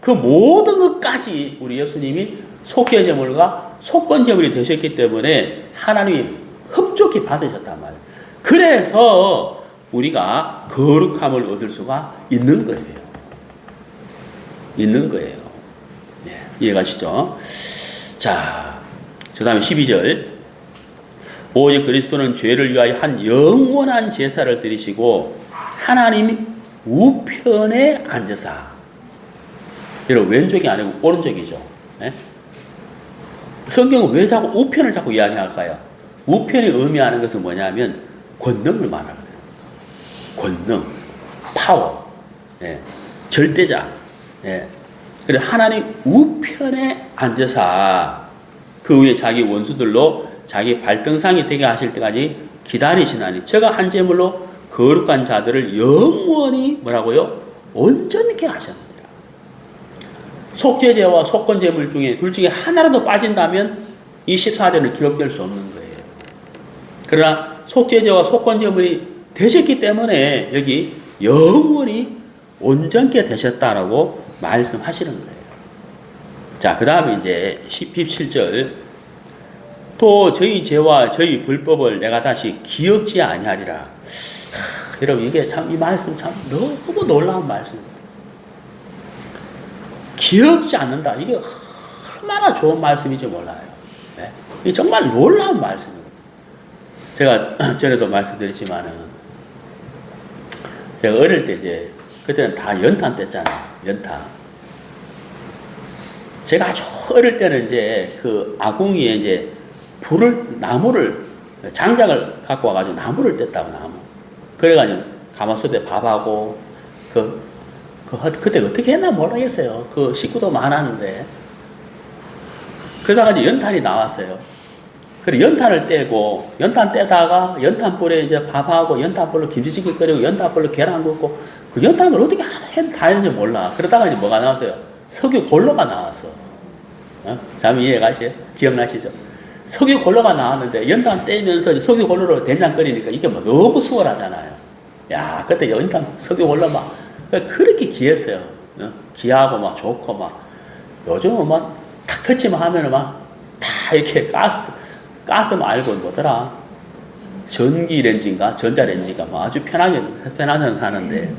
그 모든 것까지 우리 예수님이 속죄 제물과 속건 제물이 되셨기 때문에 하나님이 흡족히 받으셨단 말이에요. 그래서 우리가 거룩함을 얻을 수가 있는 거예요. 있는 거예요. 네, 이해가시죠? 자, 그 다음에 12절. 오직 그리스도는 죄를 위하여 한 영원한 제사를 드리시고 하나님 우편에 앉으사. 여러분, 왼쪽이 아니고 오른쪽이죠. 네? 성경은 왜 자꾸 우편을 자꾸 이야기할까요? 우편이 의미하는 것은 뭐냐면 권능을 말하거든요. 권능, 파워, 예, 절대자. 예. 그래 하나님 우편에 앉아서 그 위에 자기 원수들로 자기 발등상이 되게 하실 때까지 기다리시나니 저가 한 제물로 거룩한 자들을 영원히 뭐라고요? 온전케 하셨느니라. 속죄제와 속건제물 중에 둘 중에 하나라도 빠진다면 이 14절은 기록될 수 없는 거예요. 그러나 속죄제와 속건제물이 되셨기 때문에 여기 영원히 온전케 되셨다라고 말씀하시는 거예요. 자, 그 다음에 이제 17절. 또 저희 죄와 저희 불법을 내가 다시 기억지 아니하리라. 여러분, 이게 참, 이 말씀 참 너무 놀라운 말씀입니다. 기억지 않는다. 이게 얼마나 좋은 말씀인지 몰라요. 네? 이게 정말 놀라운 말씀입니다. 제가 전에도 말씀드렸지만은, 제가 어릴 때 이제, 그때는 다 연탄 뗐잖아요. 연탄. 제가 아주 어릴 때는 이제 그 아궁이에 이제 나무를, 장작을 갖고 와가지고 나무를 뗐다고, 나무. 그래가지고 가마솥에 밥하고, 그때 어떻게 했나 모르겠어요. 그 식구도 많았는데. 그러다가 이제 연탄이 나왔어요. 그래, 연탄을 떼고, 연탄 떼다가 연탄불에 이제 밥하고, 연탄불로 김치찌개 끓이고, 연탄불로 계란 굽고, 그 연탄을 어떻게 다 했는지 몰라. 그러다가 이제 뭐가 나왔어요? 석유 골로가 나왔어. 참 이해가시죠? 기억나시죠? 석유 골로가 나왔는데, 연탄 떼면서 석유 골로로 된장 끓이니까 이게 뭐 너무 수월하잖아요. 야, 그때 연탄, 석유 골로 막, 그렇게 귀했어요. 귀하고 막 좋고 막. 요즘은 막 탁 터치만 하면은 막 다 이렇게 가스 말고 뭐더라. 전기렌지인가? 전자렌지인가? 뭐 아주 편하게 사는데.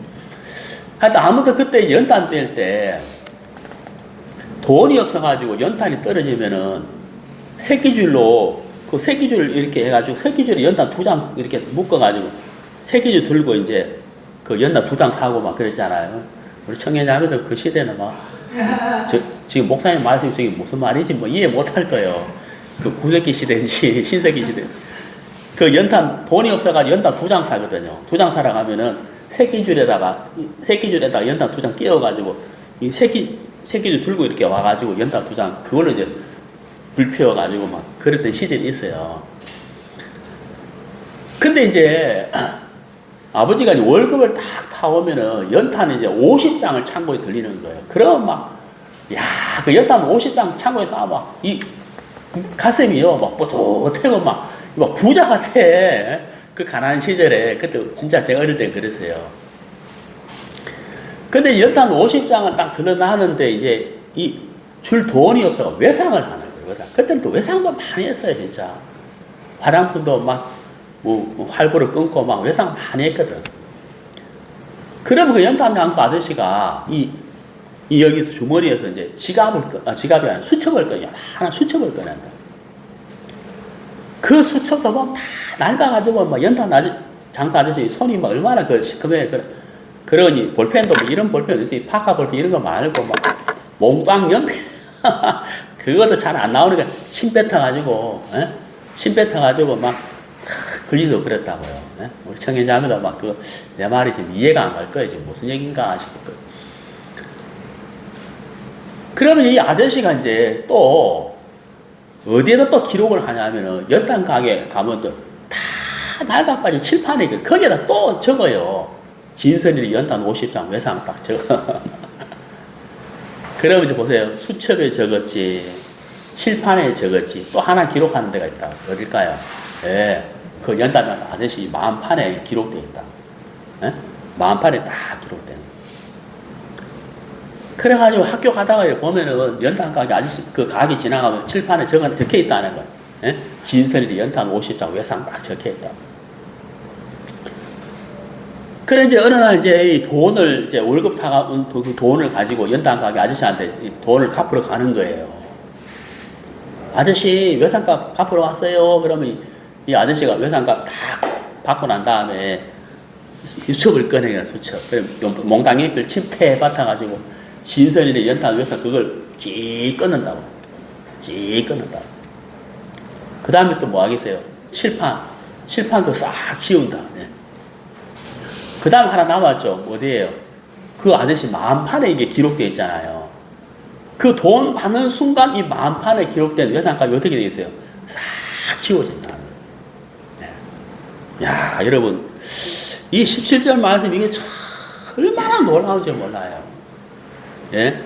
하여튼 아무튼 그때 연탄 뗄 때 돈이 없어가지고 연탄이 떨어지면은 새끼줄로 그 새끼줄 이렇게 해가지고 새끼줄에 연탄 2장 이렇게 묶어가지고 새끼줄 들고 이제 그 연탄 2장 사고 막 그랬잖아요. 우리 청년자매들 그 시대는 막 지금 목사님 말씀이 저게 무슨 말인지 뭐 이해 못할 거예요. 그 구세기 시대인지 신세기 시대. 그 연탄 돈이 없어가지고 연탄 2장 사거든요. 2장 사러 가면은 새끼줄에다가 연탄 2장 끼워가지고 이 새끼줄 들고 이렇게 와가지고 연탄 2장 그걸로 이제 불 피워가지고 막 그랬던 시절이 있어요. 근데 이제 아버지가 이제 월급을 딱 타오면은 연탄이 이제 50장을 창고에 들리는 거예요. 그럼 막, 야, 그 연탄 50장 창고에 쌓아 막, 이 가슴이요, 막 뿌듯하고 막 부자 같아. 그 가난한 시절에, 그때 진짜 제가 어릴 때 그랬어요. 근데 연탄 50장은 딱 드러나는데 이제 이 줄 돈이 없어서 외상을 하는 거예요. 외상. 그때는 또 외상도 많이 했어요, 진짜. 화장품도 막 뭐 활보를 끊고 막 외상 많이 했거든. 그러면 그 연탄 장수 아저씨가 이 여기서 주머니에서 이제 지갑이 아니라 수첩을 꺼내. 하나 수첩을 꺼낸다. 그 수첩도 막 다 낡아가지고 막 연탄 장수 아저씨 손이 막 얼마나 시커매. 그러니 볼펜도 뭐 이런 볼펜 있어요. 파카 볼펜 이런 거 말고 막 몽땅 연필. 그것도 잘 안 나오니까 침 뱉어가지고, 침 뱉어가지고 막 글리도 그랬다고요. 우리 청년자매도 막 내 말이 지금 이해가 안 갈 거예요. 지금 무슨 얘기인가 싶을 거예요. 그러면 이 아저씨가 이제 또 어디에다 또 기록을 하냐면은 연탄 가게 가면 또 다 낡아빠진 칠판에 거기에다 또 적어요. 진선이 연탄 50장 외상 딱 적어. 그러면 이제 보세요. 수첩에 적었지, 칠판에 적었지, 또 하나 기록하는 데가 있다. 어딜까요? 예, 그 연탄 아저씨 마음판에 기록되어 있다. 예? 마음판에 다 기록되는. 그래가지고 학교 가다가 보면은 연탄 가게 아저씨 그 가게 지나가면 칠판에 적혀 있다는 거예요. 예? 진선이 연탄 50장 외상 딱 적혀 있다. 그래, 이제 어느 날 이제 이 돈을, 이제 월급 타가온 그 돈을 가지고 연탄 가게 아저씨한테 이 돈을 갚으러 가는 거예요. 아저씨, 외상값 갚으러 왔어요. 그러면 이 아저씨가 외상값 다 받고 난 다음에 수첩을 꺼내요, 수첩. 그래, 몽땅이 그 침대에 받아가지고 신선이네 연탄 외상 그걸 찌 끊는다고. 찌 끊는다고. 그 다음에 또 뭐 하겠어요? 칠판 그 싹 지운다. 그 다음 하나 남았죠. 어디에요? 그 아저씨 마음판에 이게 기록되어 있잖아요. 그 돈 받는 순간 이 마음판에 기록된 외상값이 어떻게 되겠어요? 싹 지워진다. 네. 야, 여러분, 이 17절 말씀 이게 참 얼마나 놀라운지 몰라요. 예?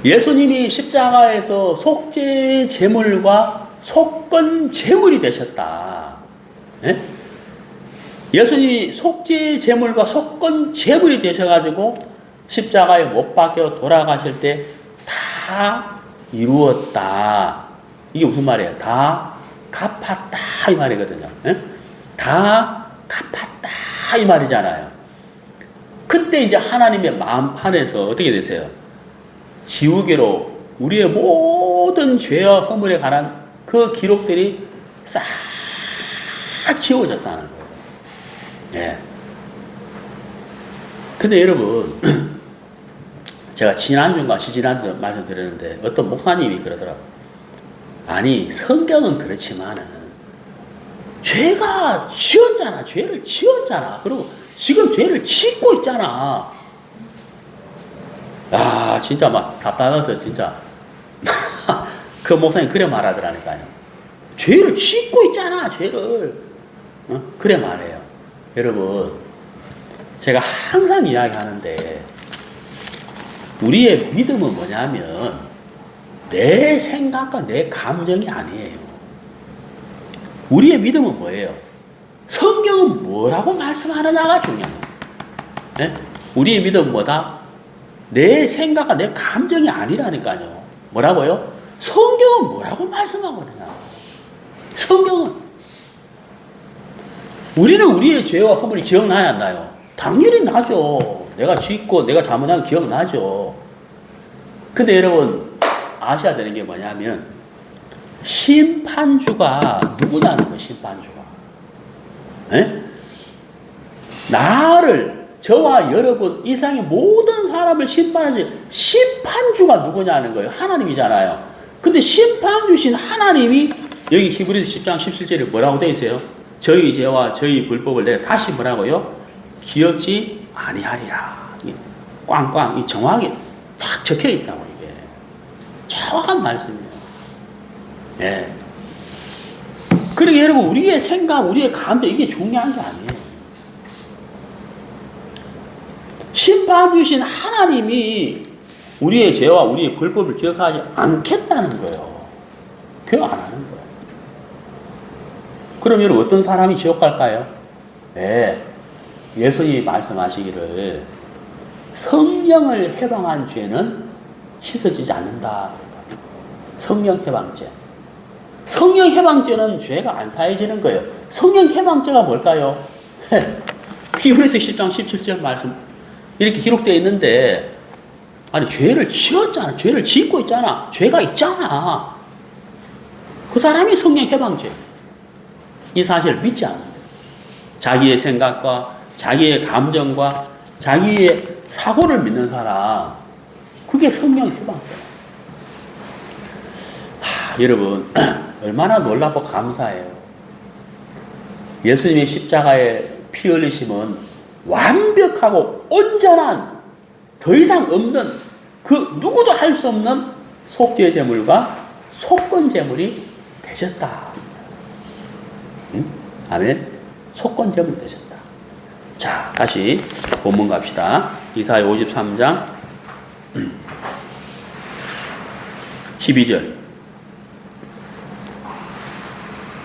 예수님이 십자가에서 속죄 제물과 속건 제물이 되셨다. 예? 예수님이 속죄 제물과 속건 제물이 되셔가지고 십자가에 못 박혀 돌아가실 때 다 이루었다. 이게 무슨 말이에요? 다 갚았다 이 말이거든요. 예? 다 갚았다 이 말이잖아요. 그때 이제 하나님의 마음판에서 어떻게 되세요? 지우개로 우리의 모든 죄와 허물에 관한 그 기록들이 싹 지워졌다는 거예요. 예. 근데 여러분, 제가 지난주인가 시지난주 말씀드렸는데 어떤 목사님이 그러더라고요. 아니, 성경은 그렇지만은 죄가 지었잖아. 죄를 지었잖아. 그리고 지금 죄를 짓고 있잖아. 아, 진짜 막 답답해서 진짜 그 목사님 그래 말하더라니까요. 죄를 짓고 있잖아. 죄를. 그래 말해요. 여러분, 제가 항상 이야기하는데 우리의 믿음은 뭐냐면 내 생각과 내 감정이 아니에요. 우리의 믿음은 뭐예요? 성경은 뭐라고 말씀하느냐가 중요해요. 네? 우리의 믿음은 뭐다? 내 생각과 내 감정이 아니라니까요. 뭐라고요? 성경은 뭐라고 말씀하거든요. 성경은 우리는 우리의 죄와 허물이 기억나야 안 나요? 당연히 나죠. 내가 짓고 내가 잘못한 거 기억나죠. 근데 여러분 아셔야 되는 게 뭐냐면 심판주가 누구냐는 거예요. 심판주가. 에? 나를, 저와 여러분 이상의 모든 사람을 심판하지 심판주가 누구냐는 거예요. 하나님이잖아요. 근데 심판주신 하나님이 여기 히브리서 10장 17절에 뭐라고 되어 있어요? 저희 죄와 저희 불법을 내가 다시 뭐라고요? 기억지 아니하리라. 꽝꽝 이 정확히 딱 적혀 있다고. 이게 정확한 말씀이에요. 예. 그러니까 여러분 우리의 생각, 우리의 감정 이게 중요한 게 아니에요. 심판 주신 하나님이 우리의 죄와 우리의 불법을 기억하지 않겠다는 거예요. 기억 안 하는 거예요. 그럼 여러분 어떤 사람이 지옥 갈까요? 네. 예수님이 말씀하시기를 성령을 해방한 죄는 씻어지지 않는다. 성령 해방죄. 성령 해방죄는 죄가 안 사해지는 거예요. 성령 해방죄가 뭘까요? 히브리서 10장 17절 말씀 이렇게 기록되어 있는데, 아니 죄를 지었잖아. 죄를 짓고 있잖아. 죄가 있잖아. 그 사람이 성령 해방죄. 이 사실을 믿지 않는다. 자기의 생각과 자기의 감정과 자기의 사고를 믿는 사람, 그게 성령 해방죄야. 여러분 얼마나 놀랍고 감사해요. 예수님의 십자가에 피 흘리심은 완벽하고 온전한, 더 이상 없는, 그 누구도 할 수 없는 속죄 제물과 속건 제물이 되셨다. 응? 아멘. 속건 제물이 되셨다. 자, 다시 본문 갑시다. 이사야 53장 12절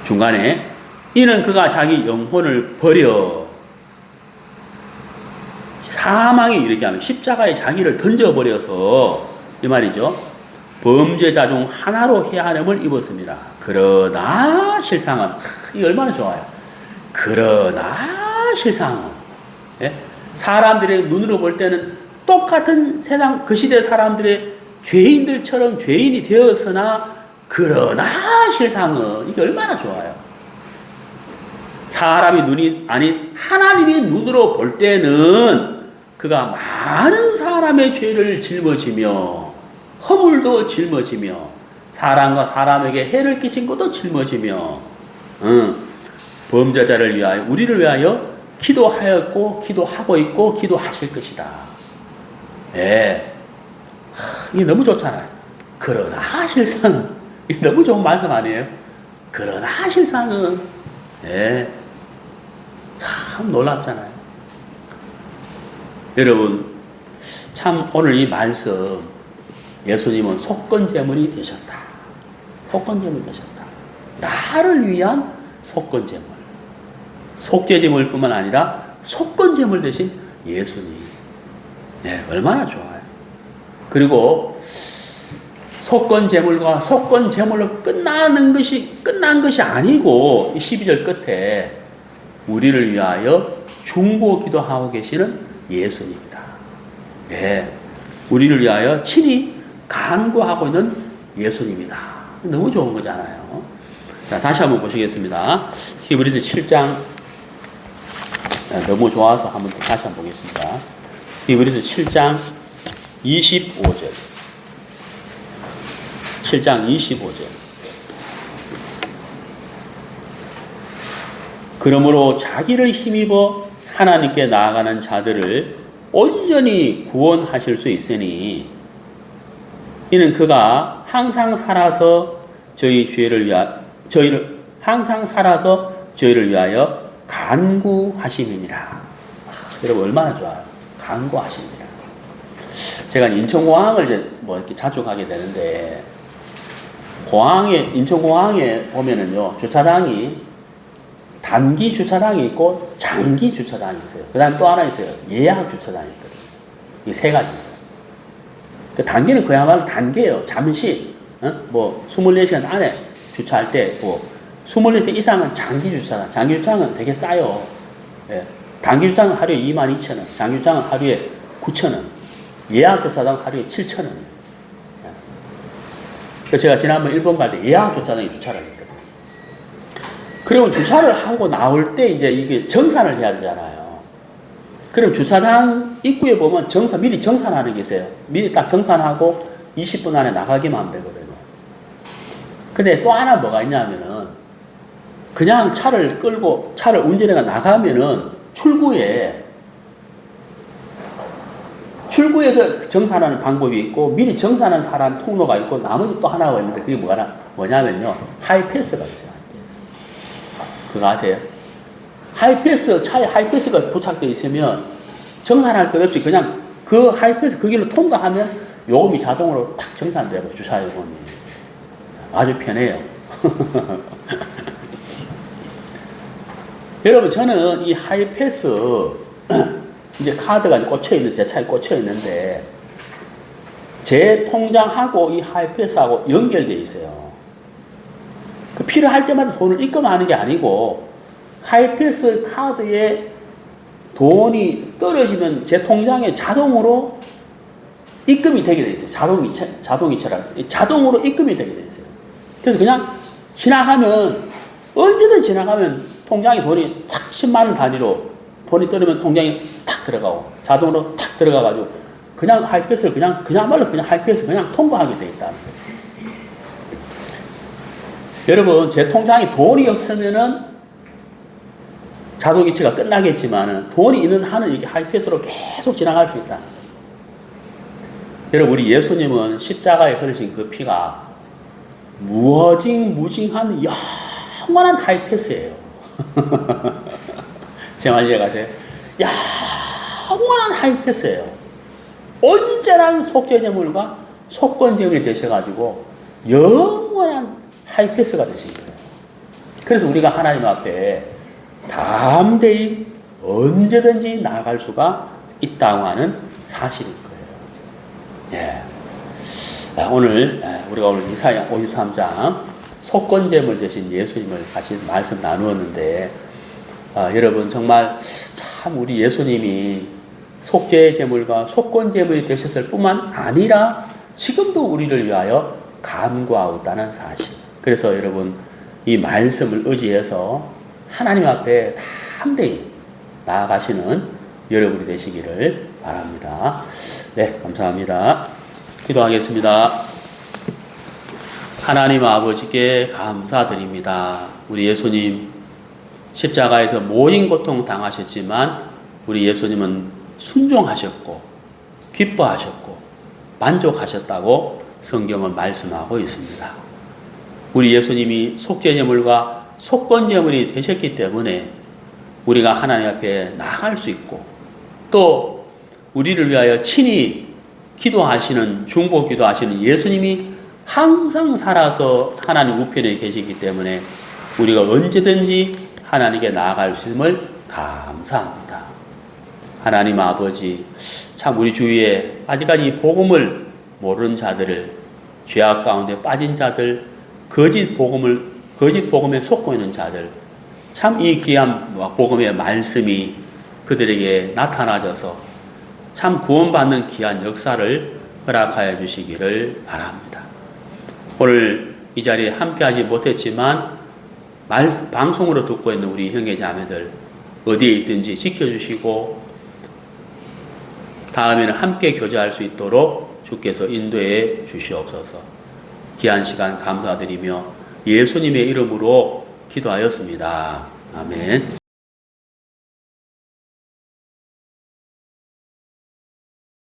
중간에, 이는 그가 자기 영혼을 버려 사망에 이르게 하면, 십자가에 자기를 던져버려서 이 말이죠. 범죄자 중 하나로 해하름을 입었습니다. 그러나 실상은, 이게 얼마나 좋아요. 그러나 실상은, 예? 사람들의 눈으로 볼 때는 똑같은 세상 그 시대 사람들의 죄인들처럼 죄인이 되었으나, 그러나 실상은, 이게 얼마나 좋아요. 사람이 눈이 아닌 하나님의 눈으로 볼 때는 그가 많은 사람의 죄를 짊어지며 허물도 짊어지며 사람과 사람에게 해를 끼친 것도 짊어지며 범죄자를 위하여, 우리를 위하여 기도하였고 기도하고 있고 기도하실 것이다. 예. 이게 너무 좋잖아요. 그러나 실상은, 이게 너무 좋은 말씀 아니에요? 그러나 실상은, 예. 참 놀랍잖아요. 여러분, 참 오늘 이 말씀, 예수님은 속건제물이 되셨다. 속건제물이 되셨다. 나를 위한 속건제물. 속죄제물 뿐만 아니라 속건제물 대신 예수님. 네, 얼마나 좋아요. 그리고 속건제물과 속건제물로 끝난 것이 아니고, 이 12절 끝에 우리를 위하여 중보 기도하고 계시는 예수님이다. 예, 우리를 위하여 친히 간구하고 있는 예수님이다. 너무 좋은 거잖아요. 자, 다시 한번 보시겠습니다. 히브리서 7장, 너무 좋아서 한번 다시 한번 보겠습니다. 히브리서 7장 25절. 7장 25절. 그러므로 자기를 힘입어 하나님께 나아가는 자들을 온전히 구원하실 수 있으니, 이는 그가 항상 살아서 저희를 위하여 간구하심이니라. 여러분 얼마나 좋아요. 간구하십니다. 제가 인천공항을 이제 이렇게 자주 가게 되는데, 인천공항에 보면은요, 주차장이 단기 주차장이 있고 장기 주차장이 있어요. 그 다음에 또 하나 있어요. 예약 주차장이 있거든요. 이 세 가지입니다. 그 단기는 그야말로 단계예요. 잠시, 24시간 안에 주차할 때, 24시간 이상은 장기 주차장. 장기 주차장은 되게 싸요. 예. 단기 주차장은 하루에 22,000원, 장기 주차장은 하루에 9,000원, 예약 주차장 하루에 7,000원. 예. 그래서 제가 지난번 일본 갈 때 예약 주차장에 주차를 했거든요. 그러면 주차를 하고 나올 때 이제 이게 정산을 해야 되잖아요. 그럼 주차장 입구에 보면 미리 정산하는 게 있어요. 미리 딱 정산하고 20분 안에 나가기만 하면 되거든요. 근데 또 하나 뭐가 있냐면은, 그냥 차를 끌고 차를 운전해가 나가면은 출구에서 정산하는 방법이 있고, 미리 정산하는 사람 통로가 있고, 나머지 또 하나가 있는데, 그게 뭐냐면요, 하이패스가 있어요. 그거 아세요? 차에 하이패스가 부착되어 있으면 정산할 것 없이 그냥 그 하이패스 그 길로 통과하면 요금이 자동으로 탁 정산돼요. 주차 요금이. 아주 편해요. 여러분, 저는 이 하이패스 이제 카드가 꽂혀있는, 제 차에 꽂혀있는데, 제 통장하고 이 하이패스하고 연결되어 있어요. 그 필요할 때마다 돈을 입금하는 게 아니고, 하이패스 카드에 돈이 떨어지면 제 통장에 자동으로 입금이 되게 돼 있어요. 자동이체라. 자동으로 입금이 되게 돼 있어요. 그래서 그냥 지나가면, 언제든 지나가면 통장에 돈이 탁 10만 원 단위로 돈이 떨어지면 통장에 탁 들어가고, 자동으로 탁 들어가가지고, 그냥 하이패스를 그냥말로 그냥 하이패스 그냥 통과하게 돼 있다는 거예요. 여러분, 제 통장에 돈이 없으면은 자동이체가 끝나겠지만은 돈이 있는 한은 이게 하이패스로 계속 지나갈 수 있다는 거예요. 여러분, 우리 예수님은 십자가에 흐르신 그 피가 무징무징한 영원한 하이패스예요. 제 말 이해가세요? 영원한 하이패스예요. 언제나 속죄제물과 속건제물이 되셔가지고 영원한 하이패스가 되신 거예요. 그래서 우리가 하나님 앞에 담대히 언제든지 나아갈 수가 있다고 하는 사실인 거예요. 예. 오늘 이사야 53장 속건제물 되신 예수님을 같이 말씀 나누었는데, 여러분 정말 참 우리 예수님이 속죄제물과 속건제물이 되셨을 뿐만 아니라 지금도 우리를 위하여 간구하고 있다는 사실. 그래서 여러분 이 말씀을 의지해서 하나님 앞에 담대히 나아가시는 여러분이 되시기를 바랍니다. 네, 감사합니다. 기도하겠습니다. 하나님 아버지께 감사드립니다. 우리 예수님 십자가에서 모진 고통 당하셨지만 우리 예수님은 순종하셨고 기뻐하셨고 만족하셨다고 성경은 말씀하고 있습니다. 우리 예수님이 속죄제물과 속건제물이 되셨기 때문에 우리가 하나님 앞에 나아갈 수 있고, 또 우리를 위하여 친히 기도하시는, 중보 기도하시는 예수님이 항상 살아서 하나님 우편에 계시기 때문에 우리가 언제든지 하나님께 나아갈 수 있음을 감사합니다. 하나님 아버지, 참 우리 주위에 아직까지 복음을 모르는 자들을, 죄악 가운데 빠진 자들, 거짓 복음에 속고 있는 자들, 참 이 귀한 복음의 말씀이 그들에게 나타나져서 참 구원받는 귀한 역사를 허락하여 주시기를 바랍니다. 오늘 이 자리에 함께하지 못했지만 방송으로 듣고 있는 우리 형제 자매들 어디에 있든지 지켜주시고 다음에는 함께 교제할 수 있도록 주께서 인도해 주시옵소서. 귀한 시간 감사드리며 예수님의 이름으로 기도하였습니다. 아멘.